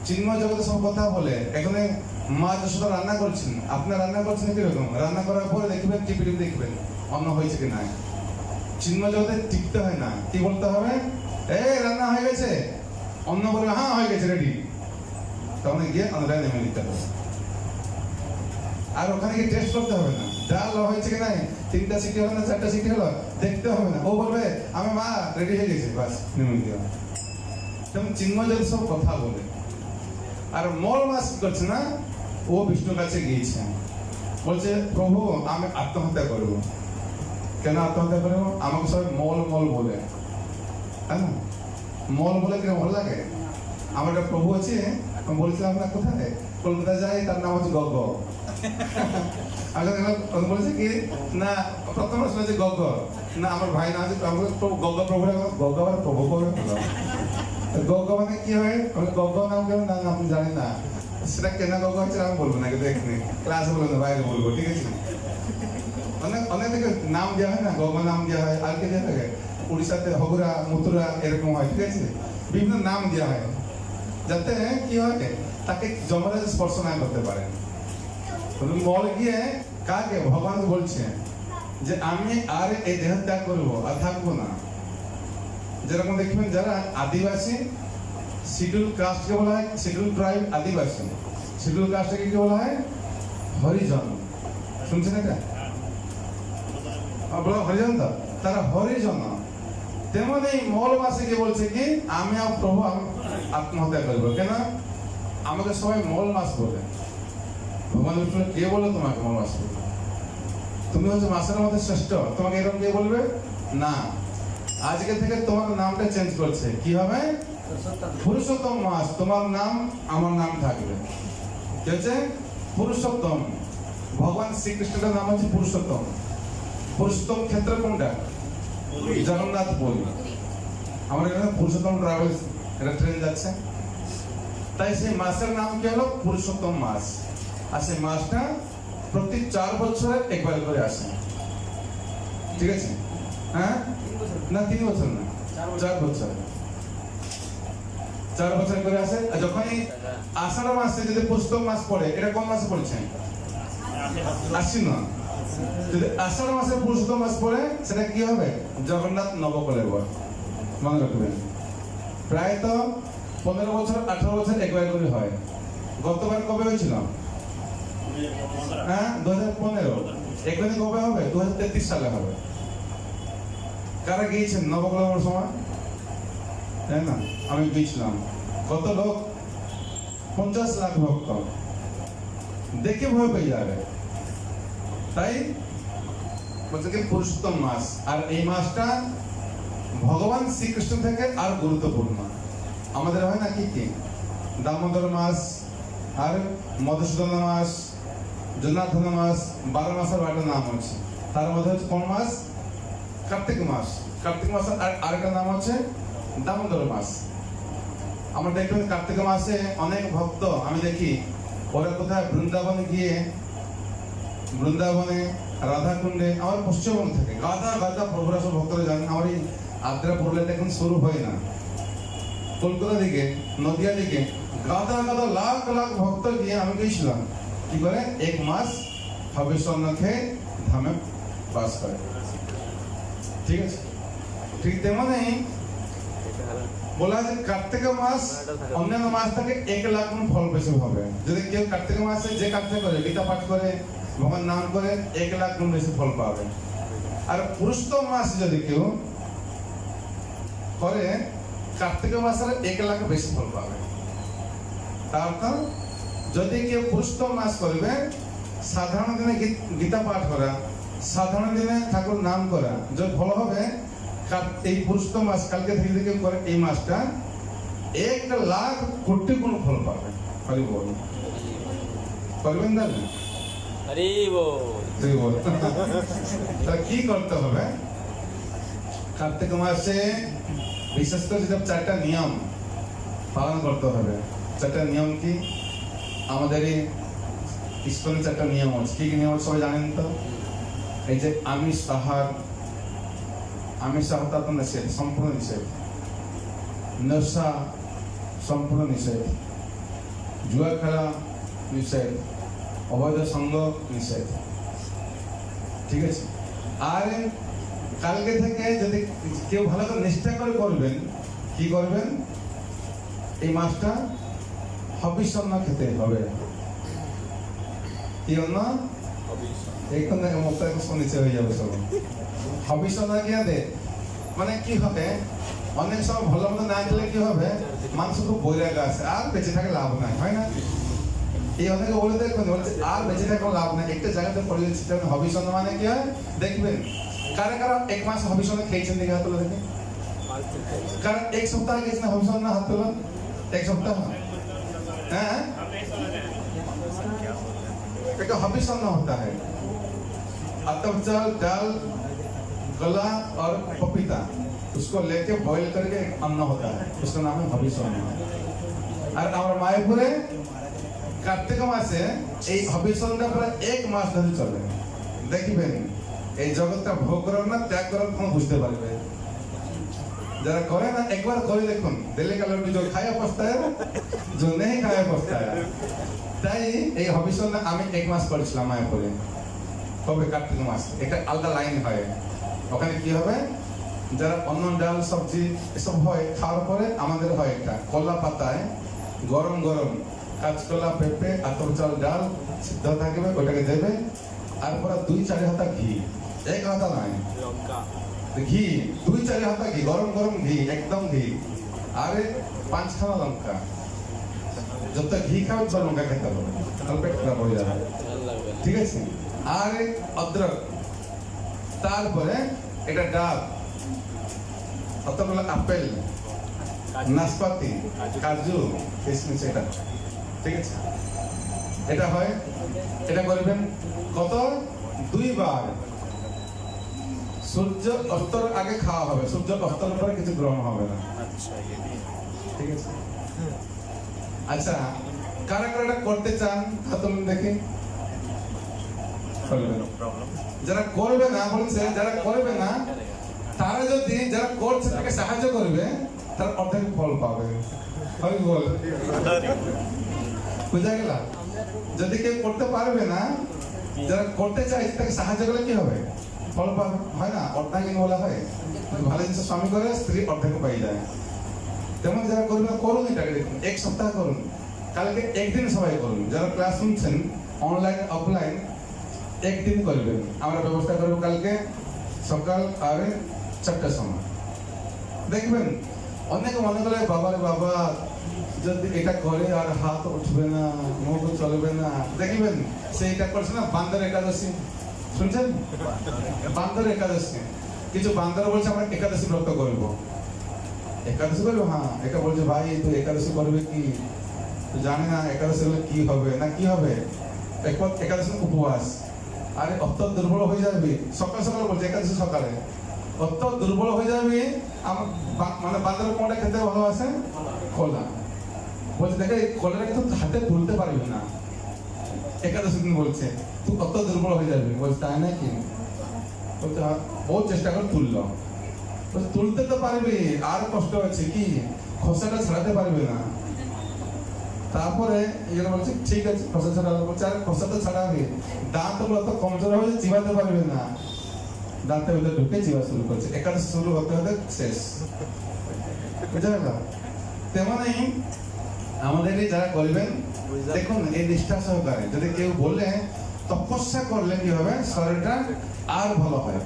চিন্ময় জগতে সব কথা বলে। এখানে মা যশোদা রান্না করছেন, আপনি রান্না করছেন কিরকম? রান্না করার পরে দেখবেন টিপি দেখবেন অন্ন হয়েছে কি না। চিন্ময় জগতে টিপতে হয় না, কি বলতে হবে? এই রান্না হয়ে গেছে, অন্ন বলবে হ্যাঁ হয়ে গেছে রেডি, তখন গিয়ে অন্নটা নেমে নিতে হবে। আর ওখানে গিয়ে টেস্ট করতে হবে না, ডাল হয়েছে কি নাই, 3টা সিটি হলো না 4টা সিটি হলো, দেখতে হবে না। ও বলবে আমি মা রেডি হয়ে গেছে, বাস নেমে নিতে হবে। তেমন চিন্ময় জগতে সব কথা বলে। আর মল মাস কি করছে না, ও বিষ্ণুর কাছে গিয়েছে, বলছে প্রভু আমি আত্মহত্যা করবো। কেন আত্মহত্যা করবো? আমাকে সবাই মল মল বলে, হ্যাঁ মল বলে কিনা ভালো লাগে। আমার একটা প্রভু আছে, আমি বলছিলাম না কোথায়, কলকাতা যাই, তার নাম হচ্ছে গগ। আমি বলেছি কি না, প্রথম শুনেছি গগ না, আমার ভাই না আছে গগ প্রভু, গগ আবার প্রভু করবে। গগ মানে কি হয়? গগ নাম কেন না আপনি জানেন না, সেটা কেন গগ হচ্ছে আমি বলবো না, কিন্তু এখানে ক্লাসে বলবো না, বাইরে বলবো, ঠিক আছে? অনেক অনেক থেকে নাম দেওয়া হয় না, গগ নাম দেওয়া হয়, আর কে দেওয়া থাকে উড়িষ্যাতে হগুরা মথুরা এরকম হয়, ঠিক আছে? বিভিন্ন নাম দেওয়া হয় যাতে কি হয়, তাকে যমরাজ স্পর্শ না করতে পারে। মল গিয়ে কাকে? ভগবান বলছে যে আমি আর এই দেহ ত্যাগ করবো, আর থাকবো না। যেরকম দেখবেন যারা আদিবাসী, শিডিউল কাস্টকে বলা হয় শিডিউল ট্রাইব আদিবাসী, শিডিউল কাস্টকে কি বলা হয়? হরিজন। শুনছেন এটা? বলা হরিজন, তো তারা হরিজন। তেমন এই মল মাসে কি বলছে কি আমি আর প্রভু আমি আত্মহত্যা করবো কেন আমাকে সবাই মল মাস বলে ভগবান বিষ্ণু কে বলে তোমাকে মল মাস বলে তুমি হচ্ছে মাসের মধ্যে শ্রেষ্ঠ তোমাকে এরকম কে বলবে না আজকে থেকে তোমার নামটা চেঞ্জ করছে কি হবে পুরুষোত্তম মাস তোমার নাম আমার নাম থাকবে কি হচ্ছে পুরুষোত্তম ভগবান শ্রীকৃষ্ণের নাম হচ্ছে পুরুষোত্তম পুরুষোত্তম ক্ষেত্র কোনটা জগন্নাথ পুরী আমার এখানে পুরুষোত্তম ট্রাভেলস এটা ট্রেন যাচ্ছে তাই সেই মাসের নাম কি হলো পুরুষোত্তম মাস আর সেই মাসটা প্রতি 4 বছরে একবার করে আসে ঠিক আছে হ্যাঁ না 3 বছর না 4 বছর 4 বছর করে আসে আর যখনই আষাঢ় মাসে যদি পুরুষোত্তম মাস পড়ে এটা কোন মাসে পড়ছে আশ্বিন না যদি আষাঢ় মাসে পুরুষোত্তম মাস পড়ে সেটা কি হবে জগন্নাথ নবকলেবর মনে রাখবেন প্রায় তো 15 বছর 18 বছর একবার করে হয় গতবার কবে হয়েছিল হ্যাঁ 2015 একবার কবে হবে 2033 সালে হবে কারা গিয়েছেন নবকলেবর সময় তাই না আমি গিয়েছিলাম কত লোক 50 লাখ ভক্ত দেখে ভয় পেয়ে যাবে তাই বলছে কি পুরুষোত্তম মাস আর এই মাসটা ভগবান শ্রীকৃষ্ণ থেকে আর গুরুত্বপূর্ণ আমাদের হয় না কি কি দামোদর মাস আর মধুসূদন মাস জনার্দন মাস 12 মাসের 12টা নাম আছে তার মধ্যে হচ্ছে কোন মাস কার্তিক মাস কার্তিক মাসের আরেকটা নাম হচ্ছে দামোদর মাস আমরা দেখবেন কার্তিক মাসে অনেক ভক্ত আমি দেখি ওরা কোথায় বৃন্দাবনে গিয়ে বৃন্দাবনে রাধাকুণ্ডে আমার পশ্চিমবঙ্গ থেকে গাদা গাদা প্রভুরা সব ভক্তরা জানেন আমার এই আদ্রা পুরুলিয়াতে এখন শুরু হয় না কলকাতা দিকে নদিয়া দিকে গাদা গাদা লাখ লাখ ভক্ত গিয়ে আমি গিয়েছিলাম কি করে 1 মাস হবিষ্যন্ন খেয়ে ধামে বাস করে ঠিক আছে ঠিক তেমনই বলা যে কার্তিক মাস অন্যান্য মাস থেকে 1 লাখ গুণ ফল বেশি হবে যদি কেউ কার্তিক মাসে যে কাজটা করে গীতা পাঠ করে ভগবান নাম করে 1 লাখ গুণ বেশি ফল পাবে আর পুরুষোত্তম মাস যদি কেউ করে কার্তিক মাসের 1 লাখ বেশি ফল পাবে তার অর্থ যদি কেউ পুরুষোত্তম মাস করবে সাধারণ দিনে গীতা পাঠ করা সাধারণ দিনে ঠাকুর নাম করা যে ফল হবে এই পুরুষোত্তম মাস কালকে থেকে যদি কেউ করে এই মাসটা 1 লাখ কোটি গুণ ফল পাবে হরি বল করবেন না হরি বল হরি বল তা কি করতে হবে কার্তিক মাসে বিশেষ করে যেটা 4টা নিয়ম পালন করতে হবে 4টা নিয়ম কি আমাদের এই ইসকনের 4টা নিয়ম আছে কি নিয়ম সবাই জানেন তো এই যে আমিষ আহার তো নিষেধ সম্পূর্ণ নিষেধ নেশা সম্পূর্ণ নিষেধ জুয়া খেলা নিষেধ অবৈধ সঙ্গ নিষেধ ঠিক আছে আর কালকে থেকে যদি কেউ ভালো করে নিষ্ঠা করে করবেন কি করবেন এই মাসটা হবিষ্যন্ন খেতে হবে কি অন্য এইখানে মুখটা নিচে হয়ে যাবে সব হবিষ্যন্ন কি হবে মানে কি হবে অনেক সময় ভালো মতো না খেলে কি হবে মানুষ খুব বৈরাগ আছে আর বেঁচে থাকে লাভ নাই হয় না এই অনেকে বলে দেখবেন বলছে আর বেঁচে থাকা লাভ নাই একটা জায়গাতে পড়ে যাচ্ছে হবিষ্যন্ন মানে কি হয় দেখবেন কারা কারা 1 মাস হবিষ্যন্ন খেয়েছেন দেখে হাত তুলে দেখে কারা 1 সপ্তাহ খেয়েছেন হবিষ্যন্ন হাত তুলে 1 সপ্তাহ হ্যাঁ एक हबिष्यन्न होता है अतः चाल दाल गला और पपीता उसको लेके बॉईल करके एक अन्न होता है उसका नाम है हबिष्यन्न और हमारे मायापुरे कार्तिक मासे এই হবিষ্যন্নটা প্রায় 1 মাস ধরে চলে দেখবেন এই জগৎটা ভোগ করার না ত্যাগ করার কোনো বুঝতে পারবে যারা করে না একবার করে দেখুন দিল্লি का लड्डू जो खाया पछता है जो नहीं खाया पछता है তাই এই হবিষ্যন্ন আমি 1 মাস করেছিলাম মায়াপুরে কবে কার্তিক মাস এটা আলাদা লাইন হয় ওখানে কি হবে যারা অন্ন ডাল সবজি এসব হয় খাওয়ার পরে আমাদের হয় একটা কলা পাতায় গরম গরম কাঁচকলা পেঁপে আতর চাল ডাল সিদ্ধ থাকবে ওটাকে দেবে আর পরে 2-4 হাতা ঘি 1 হাতা নয় লঙ্কা ঘি 2-4 হাতা ঘি, গরম গরম ঘি, একদম ঘি, আরে 5 খানা লঙ্কা। যত ঘি খাও তত লঙ্কা খেতে হবে, তাহলে পেট খারাপ হয়ে যাবে। ঠিক আছে, আর অদ্রক, তারপরে এটা ডাব, অতগুলো আপেল, নাশপাতি, কাজু, কিশমিশ, এটা ঠিক আছে। এটা হয়, এটা করবেন কত? 2 বার। সূর্য অস্তর আগে খাওয়া হবে, সূর্য অস্তর পরে কিছু গ্রহণ হবে না। ঠিক আছে। আচ্ছা, কারা কারা এটা করতে চান হাত তুলুন দেখি। যারা করবে না বলছে, যারা করবে না তারা যদি যারা করছে তাকে সাহায্য করবে, তার অর্ধেক ফল পাবে। হয় বল, বুঝা গেল? যদি কেউ করতে পারবে না, যারা করতে চাইছে তাকে সাহায্য করলে কি হবে? ফল পাবে। হয় না, অর্ধাঙ্গিনী বলা হয়। ভালো জিনিস স্বামী করে, স্ত্রী অর্ধেক পাই যায়। তেমন যারা করবে না, করুন এটাকে, দেখুন 1 সপ্তাহ করুন, কালকে একদিন সবাই করুন। যারা ক্লাস শুনছেন অনলাইন অফলাইন, একদিন করবেন। আমরা ব্যবস্থা করবো কালকে সকাল 4টার সময়। দেখবেন অনেকে মনে করে বাবারে বাবা, যদি এটা করে আর হাত উঠবে না, মুখ চলবে না। দেখবেন সে এটা করছে না, বান্দর একাদশী শুনছেন? বান্দর একাদশী, কিছু বান্দর বলছে আমরা একাদশী ব্রত করবো। একাদশী করবো? হ্যাঁ। এটা বলছে ভাই তুই একাদশী করবে কি? জানি না একাদশী হলে কি হবে না কি হবে। একাদশী উপবাস, আরে অত দুর্বল হয়ে যাবি। সকাল সকাল বলছে একাদশী সকালে, অত দুর্বল হয়ে যাবি। মানে বান্দরের কোনটা খেতে ভালোবাসে? কলা। বলছে দেখে এই কলাটা কিন্তু হাতে তুলতে পারবি না, একাদশী দিন বলছে তুই অত দুর্বল হয়ে যাবি। বলছে তাই নাকি? বলছে বহুত চেষ্টা করে তুললো। বলছে তুলতে তো পারবি, আর কষ্ট আছে কি, খোসাটা ছাড়াতে পারবি না। তারপরে এরা বলছে ঠিক আছে খোসা ছাড়াবো। বলছে আরে খোসা তো ছাড়াবি, দাঁত গুলো তো কমজোর হবে, চিবাতে পারবে না। দাঁতের ভিতরে ঢুকে চিবা শুরু করছে। একাদশী শুরু হতে হতে শেষ। বুঝা গেল? তেমনই আমাদের যারা করবেন, দেখুন এই নিষ্ঠা সহকারে যদি কেউ বলে তপস্যা করলে কি হবে, শরীরটা আর ভালো হয়।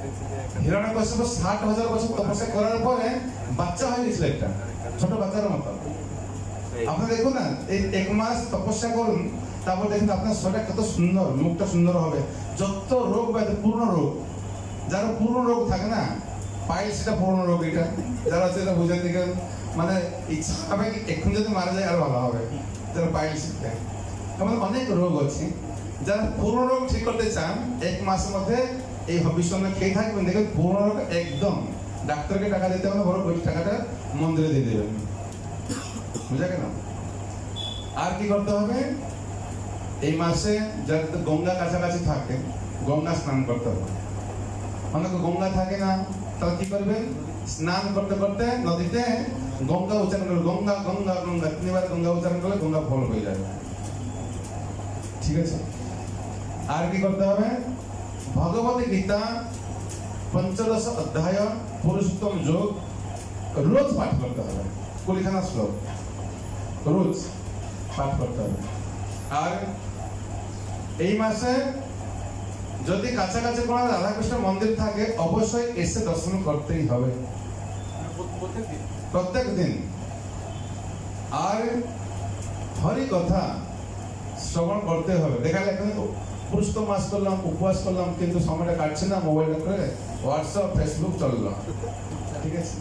হিরণ্যকশিপু 60,000 বছর তপস্যা করার পরে বাচ্চা হয়ে গেছিল, একটা ছোট বাচ্চার মতো। আপনি দেখুন না, এই 1 মাস তপস্যা করুন, তারপর দেখুন আপনার শরীরটা কত সুন্দর, মুখটা সুন্দর হবে। যত রোগ ব্যাধি, পূর্ণ রোগ, যারা পূর্ণ রোগ থাকে না, পাইলস এটা পূর্ণ রোগ, এটা যারা আছে এটা বুঝে দিকে মানে ইচ্ছা হবে এখন যদি মারা যায় আর ভালো হবে, যারা পাইলস। এমন অনেক রোগ আছে, যারা পূর্ণ রোগ ঠিক করতে চান 1 মাসের মধ্যে এই হবিষ্যণে খেয়ে থাকবেন, দেখবেন পূর্ণ রোগ একদম। ডাক্তারকে টাকা দিতে হবে না, বড় ওই টাকাটা মন্দিরে দিয়ে দেবেন। বুঝা গেল? আর কি করতে হবে, এই মাসে যারা গঙ্গা কাছাকাছি থাকে গঙ্গা স্নান করতে হবে। অনেকে গঙ্গা থাকে না, তাহলে কি করবেন, স্নান করতে করতে নদীতে গঙ্গা উচ্চারণ করবে। গঙ্গা গঙ্গা গঙ্গা 3 বার গঙ্গা উচ্চারণ করলে গঙ্গা ফল হয়ে যাবে। ঠিক আছে। আর কি করতে হবে, ভগবত গীতা 15 অধ্যায় পুরুষোত্তম যোগ রোজ পাঠ করতে হবে। 20খানা শ্লোক রোজ পাঠ করতে হবে। আর এই মাসে যদি কাছাকাছি কোনো রাধাকৃষ্ণ মন্দির থাকে, অবশ্যই এসে দর্শন করতেই হবে প্রত্যেক দিন। আর হরি কথা শ্রবণ করতে হবে। দেখালে এখন পুরুষোত্তম মাস করলাম, উপবাস করলাম, কিন্তু সময়টা কাটছে না, মোবাইলটা করে হোয়াটসঅ্যাপ ফেসবুক চললো। ঠিক আছে,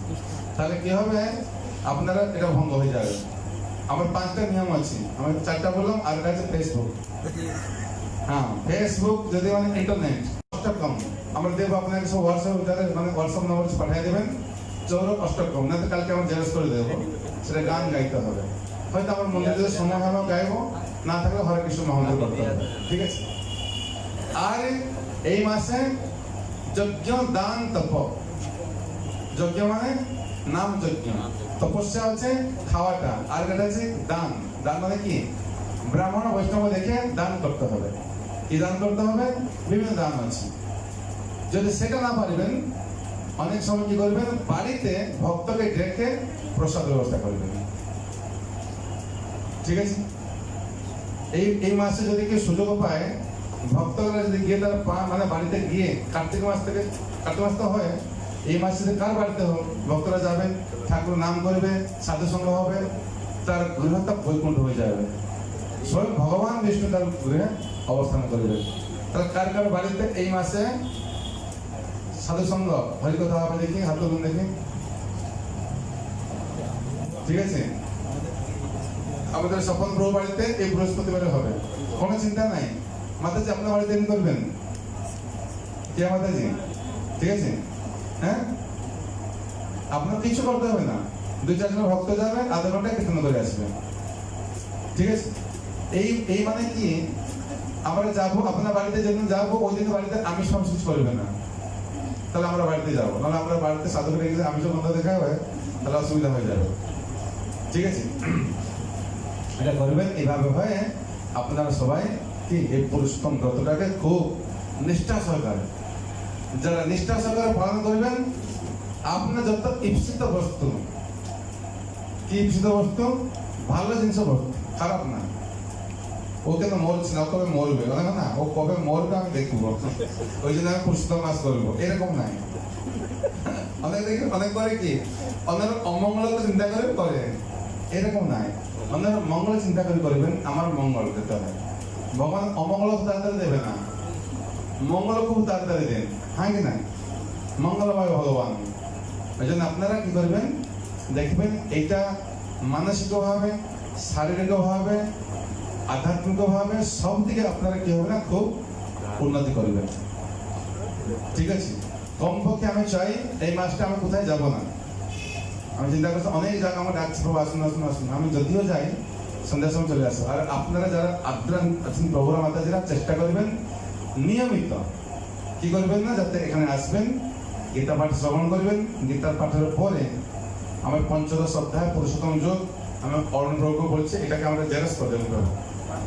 তাহলে কি হবে, আপনারা এটা ভঙ্গ হয়ে যাবে। আমার 5টা নিয়ম আছে, আমি 4টা বললাম, আর আছে ফেসবুক। হ্যাঁ, ফেসবুক যদি মানে ইন্টারনেট অষ্টকম আমরা দেবো আপনাকে, সব হোয়াটসঅ্যাপ যাদের মানে হোয়াটসঅ্যাপ নম্বর পাঠিয়ে দেবেন, 4 অষ্টকম, না তো কালকে আমরা জেরক্স করে দেবো। সেটা গান গাইতে হবে, হয়তো আমার মন্দিরে সময় হবে গাইবো, না থাকলে হরে কৃষ্ণ মহামন্ত্র করতে হবে। ঠিক আছে। আর এই মাসে যজ্ঞ দান তপ, যজ্ঞ মানে নাম যজ্ঞ, তপস্যা হচ্ছে খাওয়াটা, আর এটা হচ্ছে দান। দান মানে কি, ব্রাহ্মণ বৈষ্ণব দেখে দান করতে হবে। কি দান করতে হবে, বিভিন্ন দান আছে। যদি সেটা না পারবেন, অনেক সময় কি করবেন, বাড়িতে ভক্তকে ডেকে প্রসাদ ব্যবস্থা করবেন। ঠিক আছে। এই মাসে যদি কেউ সুযোগ পায়, ভক্তরা যদি গিয়ে তার মানে বাড়িতে গিয়ে কার্তিক মাস তো হয়, এই মাসে কার বাড়িতে ভক্তরা যাবেন, ঠাকুর নাম করবে, সাধু সঙ্গ হবে, তার গৃহটা বৈকুণ্ঠ হয়ে যাবে। স্বয়ং ভগবান বিষ্ণু তার গৃহে অবস্থান করবে। তাহলে কার কার বাড়িতে এই মাসে সাধু সঙ্গ হরিকথা হবে দেখি, হাত তুলুন দেখি। ঠিক আছে, আমাদের স্বপন প্রভু বাড়িতে এই বৃহস্পতিবারে হবে, কোনো চিন্তা নাই। মাতাজি আপনার বাড়িতে এমনি করবেন, কে মাতাজি? ঠিক আছে, হ্যাঁ, আপনার কিছু করতে হবে না, 2-4 জন ভক্ত যাবে, আধা ঘন্টা কীর্তন করে আসবে। ঠিক আছে, এই মানে কি, আমরা যাবো আপনার বাড়িতে, যেদিন যাবো ওই দিন বাড়িতে আমিষ ফামিষ করবে না, তাহলে আমরা বাড়িতে যাবো। নাহলে আমরা বাড়িতে সাধু করে গেলে আমিষ বন্ধ দেখা হয়, তাহলে অসুবিধা হয়ে যাবে। ঠিক আছে, এটা করবেন। এইভাবে হয় আপনারা সবাই কি এই পুরুষোত্তম ব্রতটাকে খুব নিষ্ঠা সহকারে, যারা নিষ্ঠা সহকারে পালন করবেন, আপনার যত ইপ্সিত বস্তু, কি ইপ্সিত বস্তু, ভালো জিনিস বস্তু, খারাপ না। ও কেন মরছে না, ও কবে মরবে না, ও কবে মরবে আমি দেখবো, ওই জন্য আমি পুরুষোত্তম মাস করবো, এরকম নাই। অনেক দেখি, অনেক করে কি, অনেক অমঙ্গল চিন্তা করে, এরকম নাই। অনেক মঙ্গল চিন্তা করে করবেন, আমার মঙ্গল দিতে হয়। ভগবান অমঙ্গল তাড়াতাড়ি দেবে না, মঙ্গল খুব তাড়াতাড়ি দেন, হ্যাঁ কি না? মঙ্গলময় ভগবান। ওই জন্য আপনারা কি করবেন, দেখবেন এইটা মানসিকভাবে, শারীরিকভাবে, আধ্যাত্মিকভাবে সব দিকে আপনারা কি হবে না, খুব উন্নতি করবেন। ঠিক আছে, কমপক্ষে আমি চাই এই মাসটা আমি কোথায় যাব না। আমি চিন্তা করছি অনেক জায়গা আমার ডাকছে, প্রভু আসুন আসুন আসুন, আমি যদিও যাই সন্ধ্যার সময় চলে আসবো। আর আপনারা যারা আদ্রান আছেন প্রভুরা মাতাজিরা, চেষ্টা করবেন নিয়মিত কি করবেন না, যাতে এখানে আসবেন, গীতা পাঠ শ্রবণ করবেন। গীতার পাঠের পরে আমার পঞ্চদশ অধ্যায় পুরুষোত্তম যোগ আমি অরুণ প্রভুকে বলছি, এটাকে আমরা জেরক্স করে দেবো।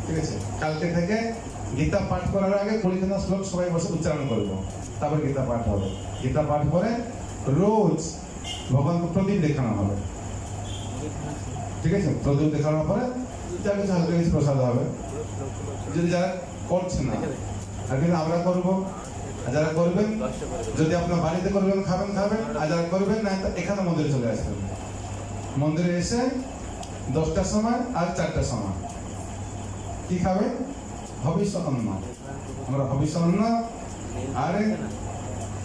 ঠিক আছে, কালকে থেকে গীতা পাঠ করার আগে 20 শ্লোক সবাই বসে উচ্চারণ করবো, তারপর গীতা পাঠ হবে। গীতা পাঠ করে রোজ ভগবানকে প্রদীপ দেখানো হবে। ঠিক আছে, প্রদীপ দেখানোর পরে যা কিছু হালকা কিছু প্রসাদ হবে। যদি যারা করছে না, আর কিন্তু আমরা করবো, আর যারা করবেন, যদি আপনার বাড়িতে করবেন খাবেন, আর যারা করবেন না, এখানে মন্দিরে চলে আসবেন। মন্দিরে এসে 10টার সময় আর 4টার সময় কি খাবেন, ভবিষ্য অন্ন। আমরা ভবিষ্য অন্ন আর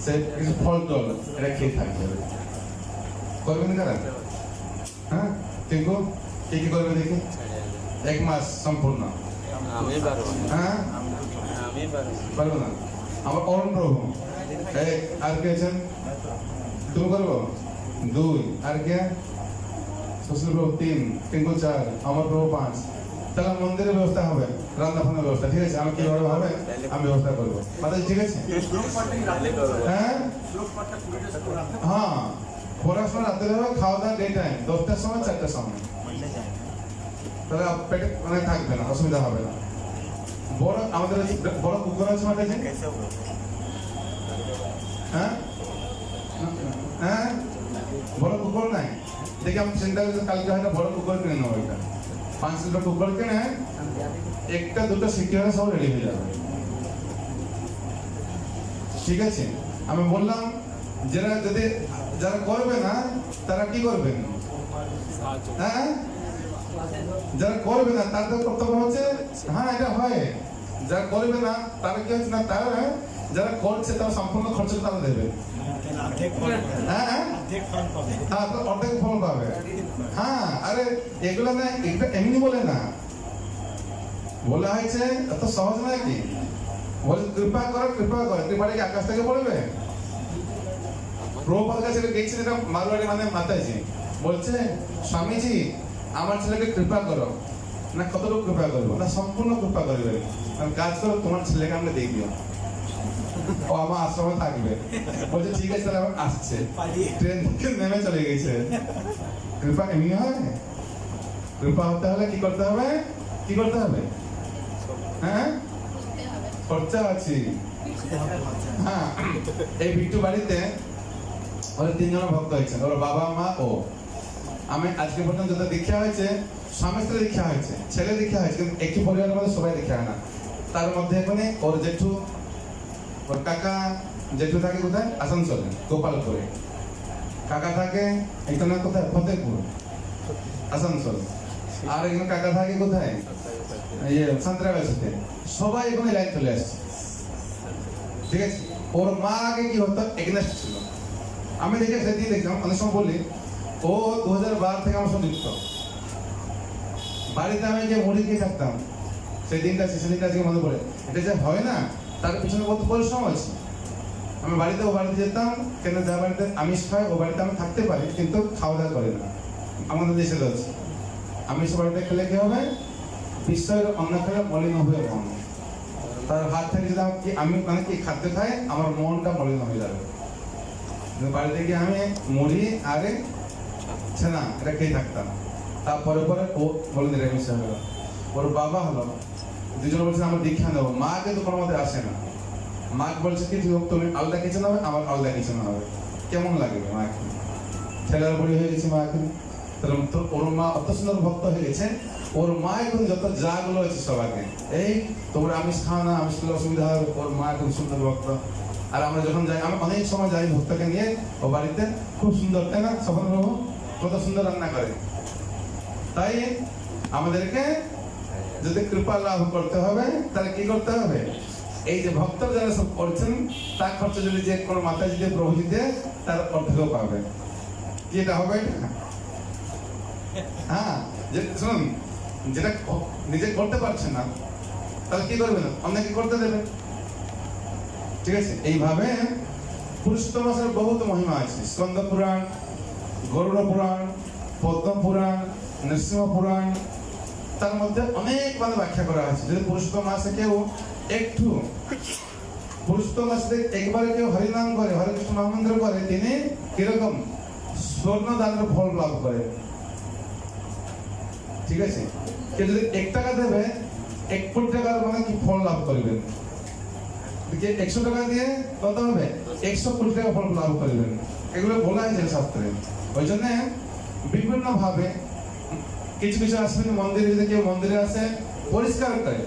সে কিছু ফল টল এটা খেয়ে থাকবে। করবেন কারা? হ্যাঁ, কিন্তু কি কি করবে দেখি, 1 মাস সম্পূর্ণ। আমি পারবো, হ্যাঁ আমি পারবো না। আমার অরুণ প্রভু 1, আর কে আছেন? তুমি করবো 2, আর কে? শ্বশুর প্রভু 3, টিঙ্কু 4, আমার প্রভু 5। তাহলে মন্দিরের ব্যবস্থা হবে, রান্না ফান্নার ব্যবস্থা। ঠিক আছে, আমি কিভাবে হবে আমি ব্যবস্থা করবো। মাতাজি ঠিক আছে? হ্যাঁ হ্যাঁ, পড়াশোনা রাতে হবে, খাওয়া দাওয়া ডে টাইম, 10টার সময় 4টার সময়। তাহলে পেটে মানে থাকবে না, অসুবিধা হবে না। বড় আমাদের বড় কুকুর আছে মাতাজি? হ্যাঁ হ্যাঁ, বড় কুকুর নাই দেখি, আমি চিন্তা করছি কালকে হয়তো বড় কুকুর কিনে নেবো। এটা 5 লিটার কুকুর কিনে 1টা 2টা সিটি হলে সব রেডি হয়ে যাবে। ঠিক আছে, আমি বললাম যারা করবে না তারা কি করবেন, হ্যাঁ, যারা করবে না তাদের কর্তব্য হচ্ছে, হ্যাঁ এটা হয়, যারা করবে না তারা কি হচ্ছে না, তারা যারা করছে তারা সম্পূর্ণ খরচ তারা দেবে। হ্যাঁ হ্যাঁ, অর্ধেক ফল পাবে। হ্যাঁ, আরে এগুলো না, এটা এমনি বলে না, বলা হয়েছে এত সহজ নয় কি, বলে কৃপা করো, কৃপাটা কি আকাশ থেকে পড়বে? প্রভুপাদ কাছে গেছিল, এটা মারোয়ারি মানে মাতাজি বলছে, স্বামীজি আমার ছেলেকে কৃপা করো। না কতটুকু কৃপা করবো? না সম্পূর্ণ কৃপা করবে, কাজ করো, তোমার ছেলেকে আমরা দিয়ে দিও, ও আমার আশ্রমে থাকবে। বলছে ঠিক আছে, তাহলে আমার আসছে, ট্রেন থেকে নেমে চলে গেছে। কৃপা এমনি হয়? কৃপা হতে হলে কি করতে হবে, কি করতে হবে? হ্যাঁ, খরচা আছে। হ্যাঁ, এই বিট্টু বাড়িতে ওরা 3 জন ভক্ত হয়েছে, ওর বাবা মা ও আমি। আজকে পর্যন্ত যত দীক্ষা হয়েছে, স্বামী স্ত্রী দীক্ষা হয়েছে, ছেলে দীক্ষা হয়েছে, কিন্তু একই পরিবারের মধ্যে সবাই দীক্ষা হয় না। তার মধ্যে এখানে ওর জেঠু, ওর কাকা, জেঠু থাকে কোথায়? আসানসোলে, গোপালপুরে। কাকা থাকে এখানে কোথায়? ফতেপুর, আসানসোল। আর একজন কাকা থাকে কোথায়? সান্ত্রাগাছিতে। সবাই এখানে লাইন চলে আসছে, ঠিক আছে। ওর মা আগে কি হতো? এগনেস্ট ছিল। আমি দেখে সেদিন দেখলাম, অনেক সময় বলি ও 2012 থেকে আমার সঙ্গে যুক্ত। বাড়িতে আমি যে মুড়ি খেয়ে থাকতাম, সেই দিনটা আজকে মনে পড়ে। এটা যে হয় না, তার পিছনে কত পরিশ্রম আছে। আমি ও বাড়িতে যেতাম, কেন যার বাড়িতে আমিষ খাই ও বাড়িতে আমি থাকতে পারি, কিন্তু খাওয়া দাওয়া করে না। আমাদের দেশে রয়েছে আমিষ বাড়িতে খেলে কি হবে? বিশ্বের অন্য খেলে মলিন হয়ে মন। তার হাত থেকে যদি আমি মানে কি খাদ্য খাই, আমার মনটা মলিন হয়ে যাবে। বাড়িতে গিয়ে আমি মুড়ি আরে ছেনা এটা খেয়ে থাকতাম। তারপরে পরে ও বলে নিরামিষ হয়ে গেল। ওর বাবা হলো, দুজনে বলছে আমার দীক্ষা নেবো। মা কিন্তু কোনো মতে আসে না। মা বলছে কি তুমি আলাদা কিচেন হবে, আমার আলাদা কিচেন হবে। কেমন লাগবে মাকে? ছেলের বড়ি হয়ে গেছে মা এখন। ওর মা অত সুন্দর ভক্ত হয়ে গেছে। ওর মা এখন যত যা গুলো আছে সবাইকে এই তোমরা আমিষ খাও না, আমিষ খেলে অসুবিধা হবে। ওর মা এখন সুন্দর ভক্ত। আর আমরা যখন যাই, আমি অনেক সময় যাই ভক্তকে নিয়ে ও বাড়িতে, খুব সুন্দর, তাই না? সফল বাবু কত সুন্দর রান্না করে। তাই আমাদেরকে যদি কৃপা লাভ করতে হবে, তাহলে কি করতে হবে? এই যে ভক্তরা যারা সব করছেন, তার খরচ যদি যে কোনো মাথায় যদি প্রভু যদি তার অর্ধেকও পাবে। কি এটা হবে? হ্যাঁ, যে শুনুন, যেটা নিজে করতে পারছে না, তাহলে কি করবে? না অন্যকে করতে দেবে, ঠিক আছে। এইভাবে পুরুষোত্তম মাসের বহুত মহিমা আছে। স্কন্দ পুরাণ, গরুড় পুরাণ, পদ্ম পুরাণ, নৃসিংহ পুরাণ, তার মধ্যে অনেক মানে ব্যাখ্যা করা হয়েছে। যদি পুরুষোত্তম মাসে কেউ একটু পুরুষোত্তম মাসে একবারে কেউ হরিনাম করে, হরে কৃষ্ণ মহামন্ত্র করে, তিনি কিরকম স্বর্ণ দানের ফল লাভ করে, ঠিক আছে। কেউ যদি 1 টাকা দেবে, 1 কোটি টাকার মানে কি ফল লাভ করবেন। 100 টাকা দিয়ে কত হবে? 100 কোটি টাকা ফল লাভ করবেন। এগুলো বলা হয়েছে শাস্ত্রে। ওই জন্য বিভিন্ন ভাবে কিছু কিছু আসবেন মন্দিরে, যদি কেউ মন্দিরে আসে পরিষ্কার করে,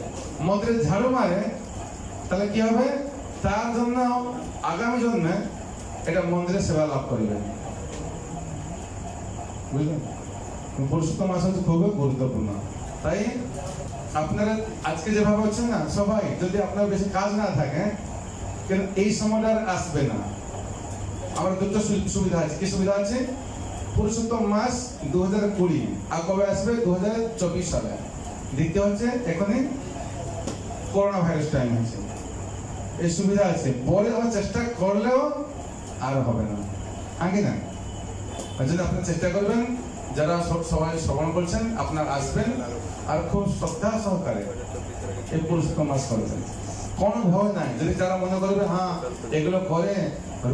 মন্দিরে ঝাড়ু মারে, তাহলে কি হবে? তার জন্য আগামী জন্মে এটা মন্দিরে সেবা লাভ করবেন, বুঝলেন? পুরুষোত্তম মাস হচ্ছে খুবই গুরুত্বপূর্ণ। তাই আপনারা আজকে যেভাবে হচ্ছেন না, সবাই যদি আপনার বেশি কাজ না থাকে, কিন্তু এই সময়টা আর আসবে না। আমার দুটো সুবিধা আছে। কি সুবিধা আছে? পুরুষোত্তম মাস 2020, আর কবে আসবে? 2024 সালে। দ্বিতীয় হচ্ছে এখনই করোনা ভাইরাস টাইম আছে, এই সুবিধা আছে। পরে আমার চেষ্টা করলেও আর হবে না, আগে না। ওই জন্য আপনার চেষ্টা করবেন, যারা সবাই শ্রবণ করছেন আপনার আসবেন, আর খুব শ্রদ্ধা সহকারে এই পুরুষোত্তম মাস করবেন। কোনো ভয় নাই। যদি যারা মনে করবে হ্যাঁ এগুলো করে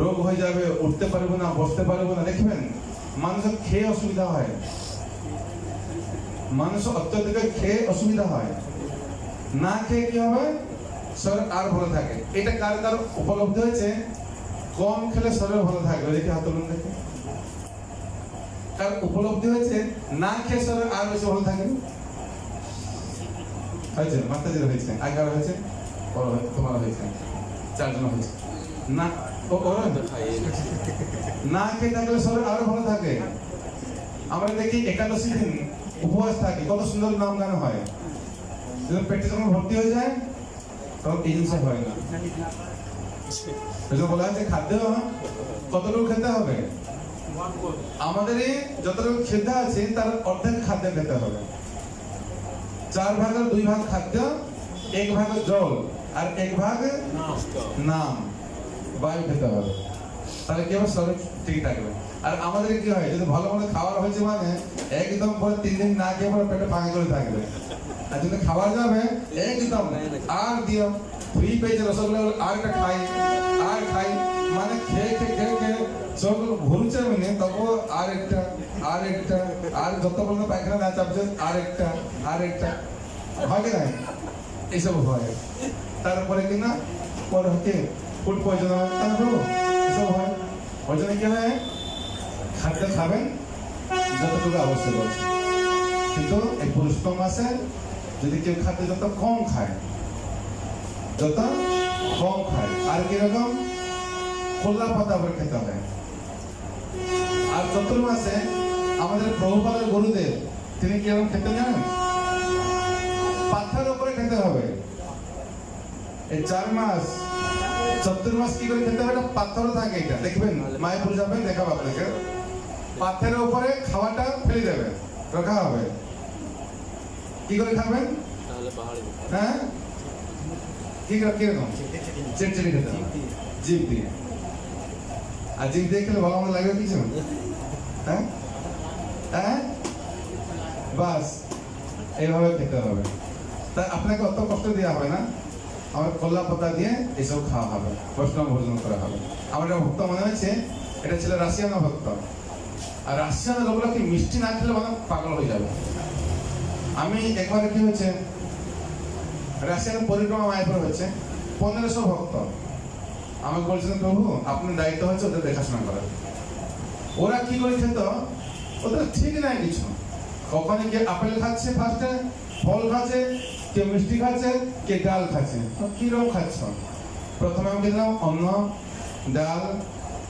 রোগ হয়ে যাবে, উঠতে পারবো না, বসতে পারবো না, দেখবেন মানুষের খেয়ে অসুবিধা হয়, মানুষ অত্যধিক খেয়ে অসুবিধা হয়। না খেয়ে কি হবে? শরীর আর ভালো থাকে। এটা কার কার উপলব্ধি হয়েছে? কম খেলে শরীর ভালো থাকবে। দেখি হাত তুলুন দেখি, কার উপলব্ধি হয়েছে না খেয়ে শরীর আর বেশি ভালো থাকে? হয়েছে? মাতাজির হয়েছে, আগার হয়েছে, তোমার হয়েছে, 4 জন হয়েছে। না না খেয়ে থাকলে শরীর আরো ভালো থাকে। আমরা দেখি একাদশী দিন উপবাস থাকি, কত সুন্দর নাম গান হয়। পেটে যখন ভর্তি হয়ে যায় তখন এই জিনিস হয় না। বলা হয়েছে খাদ্য কতটুকু খেতে হবে? আমাদের যতটুকু খেতে আছে তার অর্ধেক খাদ্য খেতে হবে। 4 ভাগের 2 ভাগ খাদ্য, 1 ভাগ জল, আর 1 ভাগ নাম বায়ু খেতে হবে। তাহলে কি হবে? শরীর ঠিক থাকবে। আর আমাদের কি হয়? যদি ভালো মতো খাবার হয়েছে মানে একদম পরে 3 দিন না খেয়ে পরে পেটে পানি করে থাকবে। আর যদি খাবার যাবে একদম আর দিও ফ্রি পেয়েছে রসগোল্লা, আর একটা খাই, আর খাই, মানে খেয়ে খেয়ে খেয়ে খেয়ে চোখ ঘুরছে মানে তখন আর একটা, আর একটা, আর যত পর্যন্ত পায়খানা না চাপছে আর একটা, আর একটা, হয় কি না? এইসব হয়। তারপরে কিনা পরে হচ্ছে ফুড পয়জন হয়, এসব হয়। ওই জন্য কি হয়? খাদ্য খাবেন যতটুকু আবশ্যক আছে। কিন্তু এই পুরুষোত্তম মাসে যদি কেউ খাদ্য যত কম খায়, যত কম খায়, আর কিরকম খোলা পাতা করে খেতে হবে। আর চতুর্মাসে আমাদের প্রভুপাদের গুরুদেব তিনি কিরকম খেতে জানেন? পাথরের উপরে খেতে হবে। এই 4 মাস চতুর্মাস কি করে খেতে হবে? এটা পাথর থাকে, এটা দেখবেন মায়াপুর যাবেন দেখাবো আপনাকে। পাথরের উপরে খাওয়াটা ফেলে দেবে, রাখা হবে। কি করে খাবেন? তাহলে পাহাড়ে হ্যাঁ কিরকম? চিটচিটি খেতে হবে জিভ দিয়ে। আর জিভ দিয়ে খেলে ভালো মতো লাগবে কিছু? হ্যাঁ হ্যাঁ বাস এইভাবে খেতে হবে। তাই আপনাকে অত কষ্ট দেওয়া হবে না, আমার কলা পাতা দিয়ে এসব খাওয়া হবে, বৈষ্ণব ভোজন করা হবে। আমার একটা ভক্ত মনে হয়েছে, এটা ছিল রাশিয়ান ভক্ত। আর রাশিয়ান লোকরা কি মিষ্টি না খেলে মানে পাগল হয়ে যাবে। আমি একবার কি হয়েছে, রাশিয়ান পরিক্রমা মায়াপুর হয়েছে, 1500 ভক্ত। আমাকে বলছিলেন প্রভু আপনার দায়িত্ব হচ্ছে ওদের দেখাশোনা করার। ওরা কি করে খেত ওদের ঠিক নাই কিছু। ওখানে কে আপেল খাচ্ছে, ফার্স্টে ফল খাচ্ছে, কে মিষ্টি খাচ্ছে, কে ডাল খাচ্ছে। কিরকম খাচ্ছ? প্রথমে আমি দিলাম অন্ন, ডাল,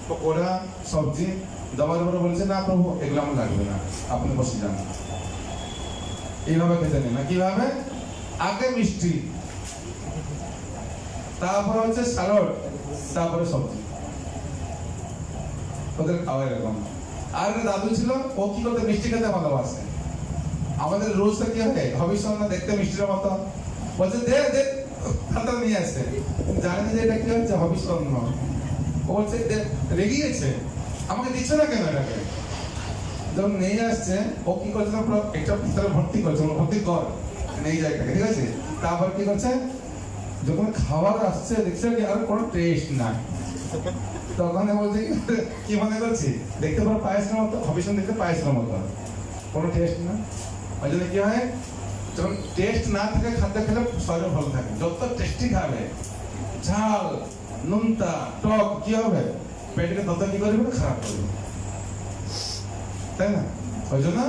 পকোড়া, সবজি। দেওয়ার পরে বলছে না প্রভু এগুলো আমার লাগবে না, আপনি বসে যান। এইভাবে খেতে নেই না। কিভাবে? আগে মিষ্টি, তারপরে হচ্ছে স্যালাড, তারপরে সবজি। ওদের খাওয়া এরকম। আর একটা দাদু ছিল, ও কি করতে মিষ্টি খেতে ভালোবাসে। আমাদের রোজটা কি হয়, ভবিষ্যৎ না দেখতে মিষ্টির মতো, বলছে দে দে খাতা নিয়ে আসে, জানেন যে এটা কি হচ্ছে ভবিষ্যৎ। ও বলছে রেগিয়েছে, আমাকে দিচ্ছে না কেন এটাকে। যখন নিয়ে আসছে ও কি করছে, একটা ভিতরে ভর্তি করছে, ভর্তি কর নেই জায়গাটাকে, ঠিক আছে। তারপর কি করছে, যখন খাবার আসছে দেখছে কি আর কোনো টেস্ট নাই, তখন বলছে কি মনে করছি দেখতে পারো পায়েসের মতো, ভবিষ্যৎ দেখতে পায়েসের মতো, কোনো টেস্ট না। ওই জন্য কি হয়, যখন টেস্ট না থাকে খাদ্য খেলে শরীর ভালো থাকে। যত টেস্টি খাবে, ঝাল, নুনতা, টক, কি হবে পেটকে তত কি করবে, খারাপ করবে, তাই না? ওই জন্য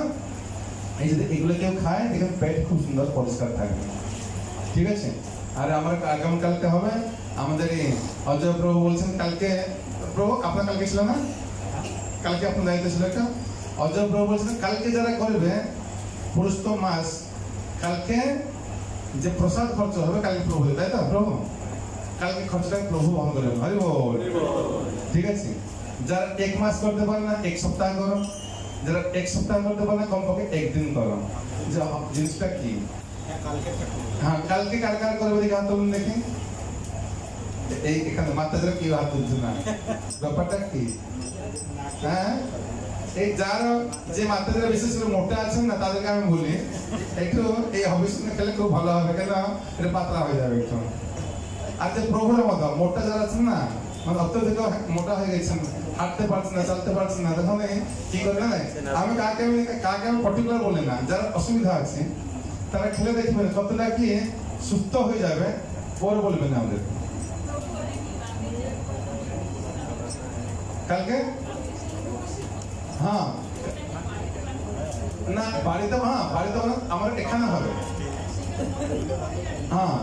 এই যদি এগুলো কেউ খায় দেখবেন পেট খুব সুন্দর পরিষ্কার থাকবে, ঠিক আছে। আর আমার আগামীকালকে হবে আমাদের এই অজয় প্রভু বলছেন, কালকে প্রভু আপনার কালকে ছিল না, কালকে আপনার দায়িত্ব ছিল একটা। অজয় প্রভু বলছেন কালকে যারা করবে পুরুষোত্তম মাস, কালকে যে প্রসাদ খরচ হবে কালকে প্রভু, তাই তো প্রভু? কালকে খরচটা প্রভু বহন করবেন। হরি বল, ঠিক আছে। যারা 1 মাস করতে পারে না 1 সপ্তাহ করো, যারা 1 সপ্তাহ করতে পারে না কমপক্ষে 1 দিন করো। যে জিনিসটা কি, হ্যাঁ কালকে কার কার করবে দেখে হাত তুলুন দেখি। এই এখানে মাথা যারা কি হাত তুলছে না, ব্যাপারটা কি? হ্যাঁ এই যারা যে মাথা যারা বিশেষ করে মোটা আছেন না তাদেরকে আমি বলি একটু এই হবিস খেলে খুব ভালো হবে, কেন এটা পাতলা হয়ে যাবে একটু। আর যে প্রভুর মতো মোটা যারা আছেন না, মানে অত্যধিক মোটা হয়ে গেছেন, হাঁটতে পারছেন না, চালতে পারছেন না, তখন কি করবে না, আমি কাকে আমি পার্টিকুলার বলি না, যারা অসুবিধা আছে তারা খেলে দেখবেন কতটা কি সুস্থ হয়ে যাবে, পরে বলবেন আমাদের। কালকে হ্যাঁ না বাড়িতে, হ্যাঁ বাড়িতে আমার এখানে হবে, হ্যাঁ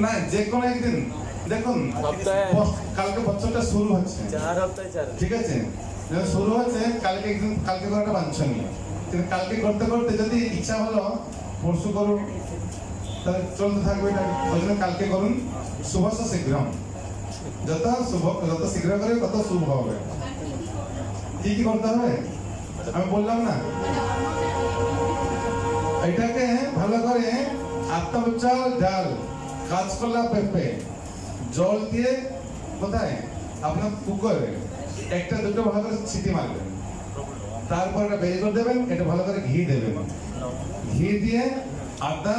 না যে কোনো একদিন। দেখুন কালকে বছরটা শুরু হচ্ছে, ঠিক আছে, শুরু হচ্ছে কালকে একদিন, কালকে করাটা বাঞ্ছনীয়। কিন্তু কালকে করতে করতে যদি ইচ্ছা হলো পরশু করুন, তাহলে চলতে থাকবে এটা। ওই জন্য কালকে করুন, শুভস্য শীঘ্রম, যত শুভ যত শীঘ্র করে তত শুভ হবে। কি কি করতে হবে আমি বললাম না, এটাকে ভালো করে আত্মচাল ডাল, কাঁচকলা পেঁপে, জল দিয়ে কোথায় আপনার কুকারে 1-2 ভালো করে সিটি মারবেন, তারপর এটা বের করে দেবেন, এটা ভালো করে ঘি দেবেন, ঘি দিয়ে আদা,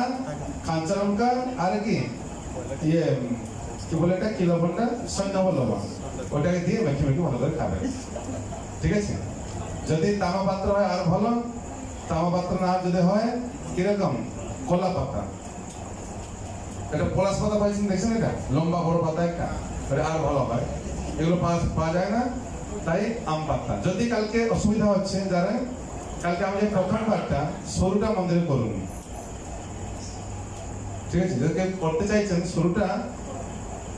কাঁচা লঙ্কা আর কি ইয়ে কি বলে এটা কি লবণটা, সন্ধ্যা লবণ, ওটাকে দিয়ে মেখে মেখে ভালো করে খাবেন, ঠিক আছে। যদি তামা পাত্র হয় আর ভালো, তামা পাত্র না যদি হয় কিরকম কলা পাতা, এটা পলাশ পাতা পাইছেন দেখছেন, এটা লম্বা বড় পাতা একটা, এটা আর ভালো হয়। এগুলো পাওয়া যায় না, তাই আম পাতা। যদি কালকে অসুবিধা হচ্ছে যারা, কালকে আমি যে প্রথম পাঠটা সরুটা মন্দিরে করুন, ঠিক আছে, যদি কেউ করতে চাইছেন শুরুটা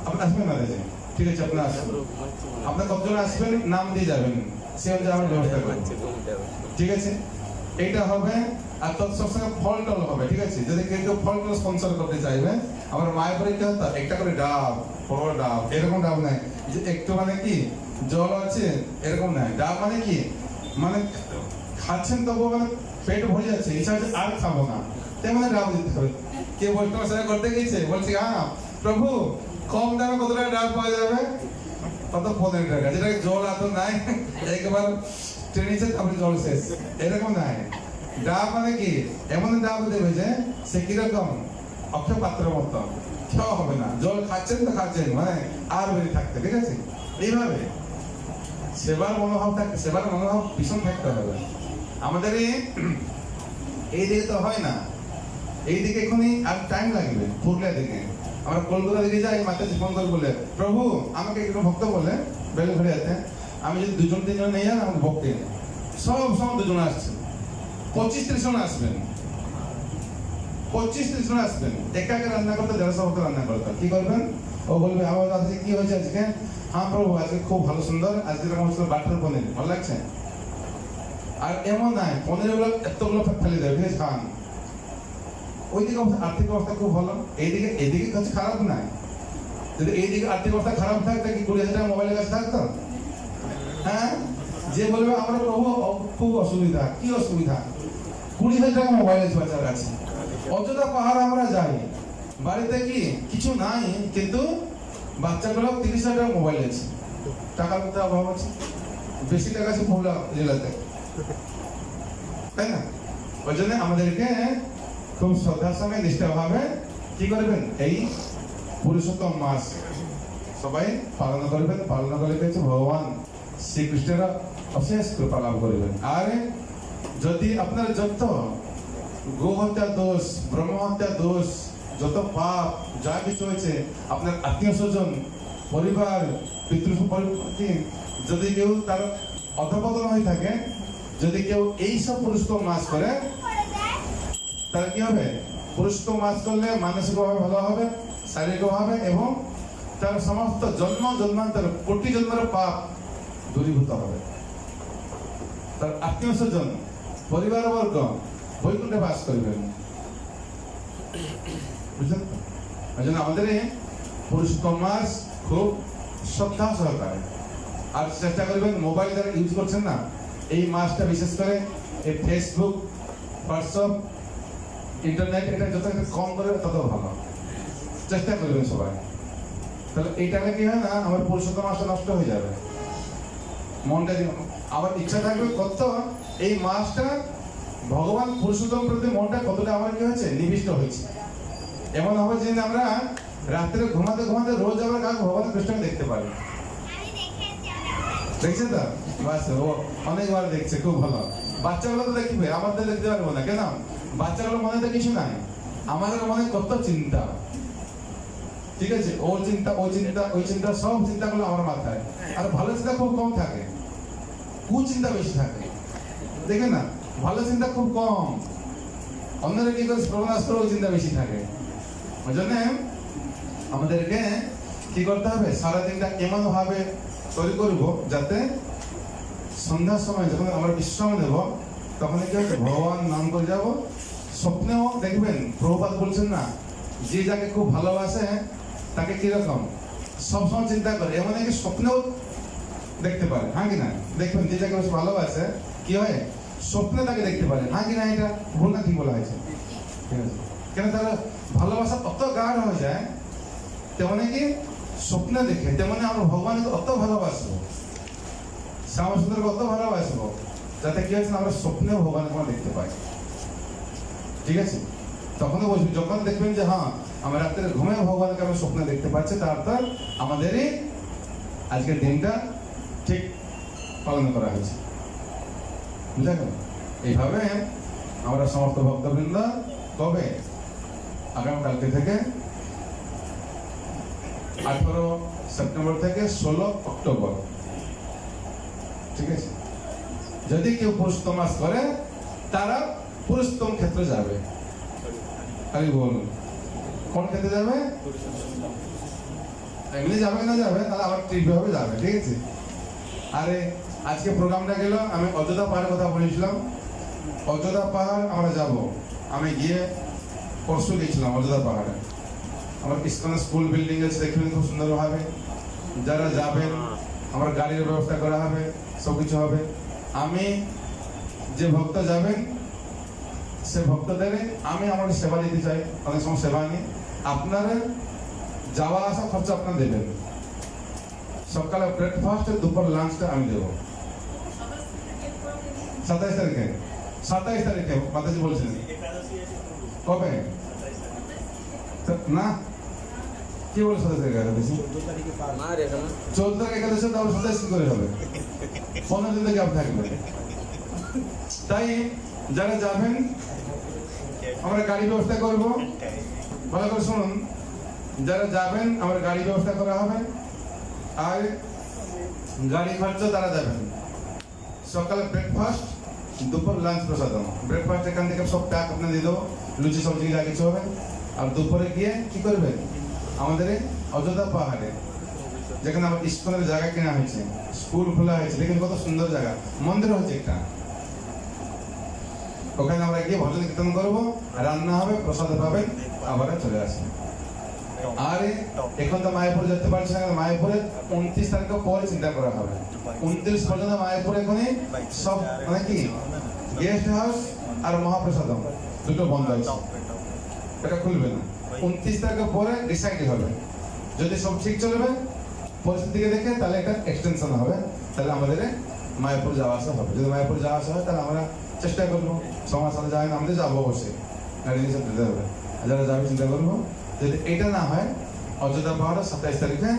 আপনি আসবেন না দেখে, ঠিক আছে আপনি আসবেন, আপনার কতজন আসবেন নাম দিয়ে যাবেন, সে অনুযায়ী আমরা ব্যবস্থা করবো, ঠিক আছে। এইটা হবে আর তৎসঙ্গে ফল টল হবে, ঠিক আছে। যদি কেউ কেউ ফল টল স্পন্সর করতে চাইবে, আমার মায়ের বাড়ি কি হতো একটা করে ডাব, বড় ডাব, এরকম ডাব নাই যে একটু মানে কি জল আছে এরকম নাই, ডাব মানে কি মানে খাচ্ছেন তবুও মানে পেট ভরে যাচ্ছে, ইচ্ছা হচ্ছে আর খাবো না, তেমন ডাব দিতে হবে। কেউ বৈষ্ণব সেবা করতে গিয়েছে, বলছে হ্যাঁ প্রভু কম দামে কত টাকা ডাব পাওয়া যাবে, কত 15 টাকা, যেটা জল এত নাই একবার ট্রেনিছে তারপরে জল শেষ, এরকম নাই। ডাব মানে কি এমন ডাব দেবে যে সে কিরকম অক্ষয় পাত্রের মতো, খাওয়া হবে না, জল খাচ্ছেন তো খাচ্ছেন মানে আর বেরিয়ে থাকতে, ঠিক আছে। এইভাবে সেবার মনোভাব থাকতে, সেবার মনোভাব ভীষণ থাকতে হবে আমাদের। এই দিকে তো হয় না, এই দিকে এখনই আর টাইম লাগবে। পুরুলিয়া দিকে আমরা কলকাতা দিকে যাই, মাতাজি ফোন করে বলে প্রভু আমাকে একটু ভক্ত বলে বেলে ঘুরে যেতে, আমি যদি 2-3 জন নিয়ে যান আমাকে ভক্তি নেই, সব 2 জন আসছে, 25-30 জন আসবেন, 25-30 জন আসবেন, একা একা রান্না করতে 150 ভক্ত রান্না করতে, কি করবেন? ও বলবে আমার আজকে কি হয়েছে আজকে, হ্যাঁ প্রভু আজকে খুব ভালো সুন্দর, আজকে বাটার পনির ভালো লাগছে। আর এমন নাই পনিরগুলো এতগুলো ফেলে দেবে, ঠিক আছে খান। ওইদিকে আর্থিক অবস্থা খুব ভালো, এইদিকে কাছে খারাপ নাই। যদি এইদিকে আর্থিক অবস্থা খারাপ থাকতো কি 20,000 টাকা মোবাইলের কাছে থাকতো? হ্যাঁ, যে বলবে আমার প্রভু খুব অসুবিধা, কি অসুবিধা? 20,000 টাকা মোবাইলের বাচ্চার কাছে, অযথা পাহাড় আমরা যাই, বাড়িতে কি কিছু নাই কিন্তু বাচ্চাগুলো 30,000 টাকা মোবাইল আছে, টাকার মধ্যে অভাব আছে, বেশি টাকা আছে পুরুলিয়া জেলাতে, তাই না? ওই জন্য আমাদেরকে খুব শ্রদ্ধার সঙ্গে নিষ্ঠাভাবে কি করবেন, এই পুরুষোত্তম মাস সবাই পালন করবেন। পালন করে পেয়েছে ভগবান শ্রীকৃষ্ণের অশেষ কৃপা লাভ করবেন। আর যদি আপনার যত গোহত্যা দোষ, ব্রহ্মহত্যা দোষ, যত পাপ যা কিছু হয়েছে, আপনার আত্মীয় স্বজন, পরিবার, পিতৃপরিবারকে যদি কেউ তার অধঃপতন হয়ে থাকে, যদি কেউ এইসব পুরুষোত্তম মাস করে, তাহলে কি হবে? পুরুষোত্তম মাস করলে মানসিকভাবে ভালো হবে, শারীরিকভাবে, এবং তার সমস্ত জন্মান্তর কোটি জন্মের পাপ দূরীভূত হবে। তার আত্মীয় স্বজন, পরিবার বর্গ বৈকুণ্ঠে বাস করবেন, বুঝলেন তো? ওই জন্য আমাদের পুরুষোত্তম মাস খুব শ্রদ্ধা সহকারে, আর চেষ্টা করবেন মোবাইল যারা ইউজ করছেন না, এই মাসটা বিশেষ করে এই ফেসবুক, হোয়াটসঅ্যাপ, ইন্টারনেট এটা যত কম করে তত ভালো, চেষ্টা করবেন সবাই। তাহলে এইটাকে কি হয় না, আমার পুরুষোত্তম মাসটা নষ্ট হয়ে যাবে, মনটা আমার ইচ্ছা থাকবে কত এই মাসটা ভগবান পুরুষোত্তম প্রতি মনটা কতটা আমার কি হয়েছে, নিবিষ্ট হয়েছে। এমন হবে যে আমরা রাত্রে ঘুমাতে ঘুমাতে রোজ আবার ভগবান কৃষ্ণকে দেখতে পারি, দেখছেন তো? বাস ও অনেকবার দেখছে, খুব ভালো। বাচ্চাগুলো তো দেখবে, আমাদের দেখতে পারবো না কেন? বাচ্চাগুলোর মনে তো কিছু নাই, আমাদের মনে কত চিন্তা, ঠিক আছে? ওর চিন্তা, ওই চিন্তা, ওই চিন্তা, সব চিন্তাগুলো আমার মাথায়, আর ভালো চিন্তা খুব কম থাকে, কুচিন্তা বেশি থাকে, দেখেন না? ভালো চিন্তা খুব কম, অন্যরা কি করে প্রবনাশ করে, ওই চিন্তা বেশি থাকে। ওই জন্য আমাদেরকে কি করতে হবে, সারাদিনটা এমন ভাবে তৈরি করবো যাতে সন্ধ্যার সময় যখন আমরা বিশ্রাম নেব, তখন কি হচ্ছে, ভগবান নাম করে যাব। স্বপ্নেও দেখবেন, প্রভুপাদ বলছেন না, যে যাকে খুব ভালোবাসে তাকে কিরকম সবসময় চিন্তা করে, এমন কি স্বপ্নেও দেখতে পারে, হ্যাঁ কি না? দেখবেন যে যাকে ভালোবাসে কি হয়, স্বপ্নে তাকে দেখতে পারে, হ্যাঁ কি না? এটা ভুল না ঠিক বলা হয়েছে? ঠিক আছে, কেন? তাহলে ভালোবাসা অত গাঢ় হয়ে যায়, তেমনি কি স্বপ্নে দেখে, তেমনি আমরা ভগবানকে অত ভালোবাসবো, শ্যামা সুন্দরকে অত ভালোবাসবো, যাতে কি হয়েছে আমরা স্বপ্নে ভগবানকে আমরা দেখতে পাই, ঠিক আছে? তখনও বলছি, যখন দেখবেন যে হ্যাঁ আমরা রাত্রে ঘুমে ভগবানকে আমরা স্বপ্নে দেখতে পাচ্ছি, তারপর আমাদেরই আজকের দিনটা ঠিক পালন করা হয়েছে, বুঝা গেল? এইভাবে আমরা সমস্ত ভক্তবৃন্দ কবে, আগামীকালকে থেকে 18 সেপ্টেম্বর থেকে 16 অক্টোবর, ঠিক আছে? যদি কেউ পুরুষোত্তম মাস করে, তারা পুরুষোত্তম ক্ষেত্রে যাবে। আমি বলুন কোন খেতে যাবে? এমনি যাবে না যাবে তাহলে আবার ট্রিপে হবে যাবে, ঠিক আছে। আরে আজকে প্রোগ্রামটা গেল, আমি অযোধ্যা পাহাড়ের কথা বলেছিলাম। অযোধ্যা পাহাড় আমরা যাব, আমি গিয়ে পরশু গেছিলাম অযোধ্যা পাহাড়ে। আমার ইস্কনের স্কুল বিল্ডিং আছে, দেখবেন খুব সুন্দরভাবে। যারা যাবেন আমার গাড়ির ব্যবস্থা করা হবে, সব কিছু হবে। আমি যে ভক্ত যাবেন সে ভক্তদের আমি আমার সেবা দিতে চাই, অনেক সময় সেবা নিই। আপনারা যাওয়া আসা খরচা আপনারা দেবেন। সকালে ব্রেকফাস্ট, দুপুর লাঞ্চটা আমি দেবো। 27 তারিখে, 27 তারিখে মাতাজি বলছিলেন। কবে? না কি বলে 27 তারিখে একাদশী? 14 তারিখ একাদশী, তাহলে 27 কি করে হবে? 15 দিন থেকে আপনি থাকবেন। তাই যারা যাবেন আমরা গাড়ি ব্যবস্থা করব, ভালো করে শুনুন। যারা যাবেন আমার গাড়ি ব্যবস্থা করা হবে, আর গাড়ি খরচ তারা দেবেন। সকালে ব্রেকফাস্ট, দুপুর লাঞ্চ প্রসাদম। ব্রেকফাস্ট এখান থেকে সব প্যাক আপনি দিয়ে দেবো, লুচি সবজি যা কিছু হবে। আর দুপুরে গিয়ে কি করবেন? আমাদের এই অযোধ্যা পাহাড়ে যেখানে আমার ইস্কনের জায়গা কেনা হয়েছে, স্কুল খোলা হয়েছে, দেখেন কত সুন্দর জায়গা, মন্দির হচ্ছে একটা। ওখানে আমরা গিয়ে ভজন কীর্তন করবো, রান্না হবে, প্রসাদ পাবেন, আবার চলে আসবেন। আর এখন তো মায়াপুর যেতে পারছি না, মায়াপুরে 29 তারিখের পরে চিন্তা করা হবে। 29 পর্যন্ত মায়াপুর এখানে সব মানে কি গেস্ট হাউস আর মহাপ্রসাদম দুটো বন্ধ আছে, এটা খুলবে না। 29 তারিখের পরে ডিসাইড হবে। যদি সব ঠিক চলবে পরিস্থিতিকে দেখে তাহলে একটা এক্সটেনশন হবে, তাহলে আমাদের মায়াপুর যাওয়া আসা হবে। যদি মায়াপুর যাওয়া আসা হয় তাহলে আমরা চেষ্টা করবো, সমাজ সাথে যাই না, আমাদের যাবো অবশ্যই, গাড়ি নিয়ে সব যেতে হবে। যারা যাবে চিন্তা করবো। যদি এটা না হয় অযোধ্যা পাহাড় 27 তারিখে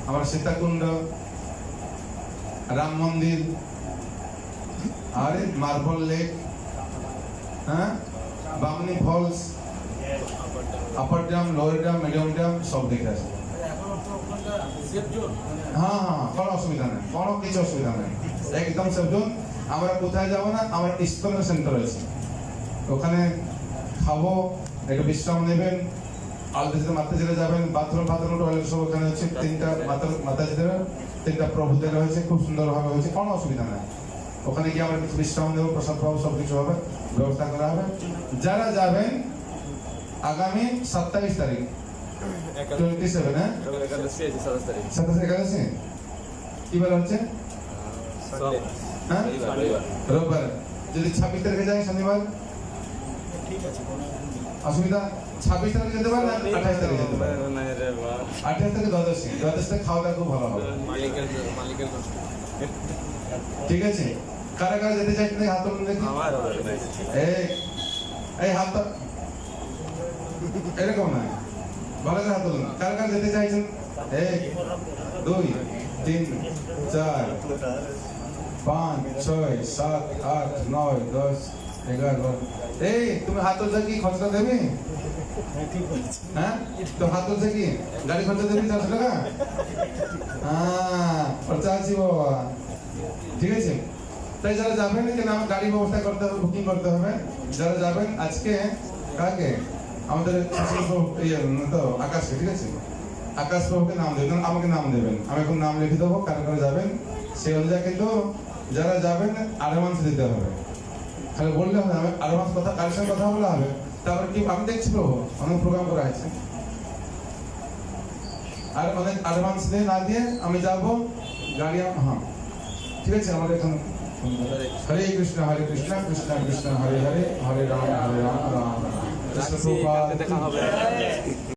আমরা সীতাকুণ্ড, রাম মন্দির, আর মার্বল লেক, হ্যাঁ, Bamni falls, upper dam, lower dam, medium dam সব দেখে আসবে। হ্যাঁ হ্যাঁ, কোনো অসুবিধা নেই, কোনো কিছু অসুবিধা নেই, একদম সেফ জোন। আমরা কোথায় যাবো না, আমার ইস্কনের সেন্টার আছে, ওখানে খাবো, একটু বিশ্রাম নেবেন। আলদিতে মাতাজিরা যাবেন, বাথরুম টয়লেট সব ওখানে হচ্ছে। 3টা মাতাজিদের, 3টা প্রভুদের হয়েছে, খুব সুন্দরভাবে হয়েছে, কোনো অসুবিধা নেই। ওখানে গিয়ে আমরা কিছু বিশ্রাম দেবো, প্রসাদ পাবো, সব কিছু হবে, ব্যবস্থা করা হবে। যারা যাবেন আগামী 27 তারিখ 27, হ্যাঁ 27 একাদশী কি বার হচ্ছে? হ্যাঁ রোববার। যদি 26 তারিখে যাই শনিবার, অসুবিধা? 26 তারিখে যেতে পারেন, 28 তারিখে যেতে পারেন। 28 তারিখে দ্বাদশী, দ্বাদশ থেকে খাওয়া দাওয়া খুব ভালো হবে, ঠিক আছে। কারা কারা যেতে চাইছেন হাত তুলুন দেখি। এই হাত এরকম নয়, ভালো করে হাত তুলুন। কারা কারা যেতে চাইছেন? 1 2 3 4 5 6 7 8 9 10 11। এই তুমি হাত তুলছে কি খরচা দেবে? হ্যাঁ তো হাত তুলছে কি গাড়ি খরচা দেবে 400 টাকা? হ্যাঁ খরচা আছে বাবা, ঠিক আছে। তাই যারা যাবেন কেন আমার গাড়ি ব্যবস্থা করতে হবে, বুকিং করতে হবে। যারা যাবেন আজকে কাকে আমাদের তো আকাশকে, ঠিক আছে, আকাশ প্রভুকে নাম দেবেন, আমাকে নাম দেবেন, আমি এখন নাম লিখে দেবো কারা কারা যাবেন সেই অনুযায়ী। কিন্তু যারা যাবেন অ্যাডভান্স দিতে হবে, খালি বললে হবে না, অ্যাডভান্স কথা কার সঙ্গে কথা বলা হবে। তারপর কি আমি দেখছি প্রভু অনেক প্রোগ্রাম করা হয়েছে, আর অনেক অ্যাডভান্স দিয়ে না দিয়ে আমি যাবো গাড়ি। হ্যাঁ ঠিক আছে, আমাদের এখন হরে কৃষ্ণ কৃষ্ণ কৃষ্ণ হরে হরে, হরে রাম রাম রাম। কৃষ্ণ প্রভুপাদ।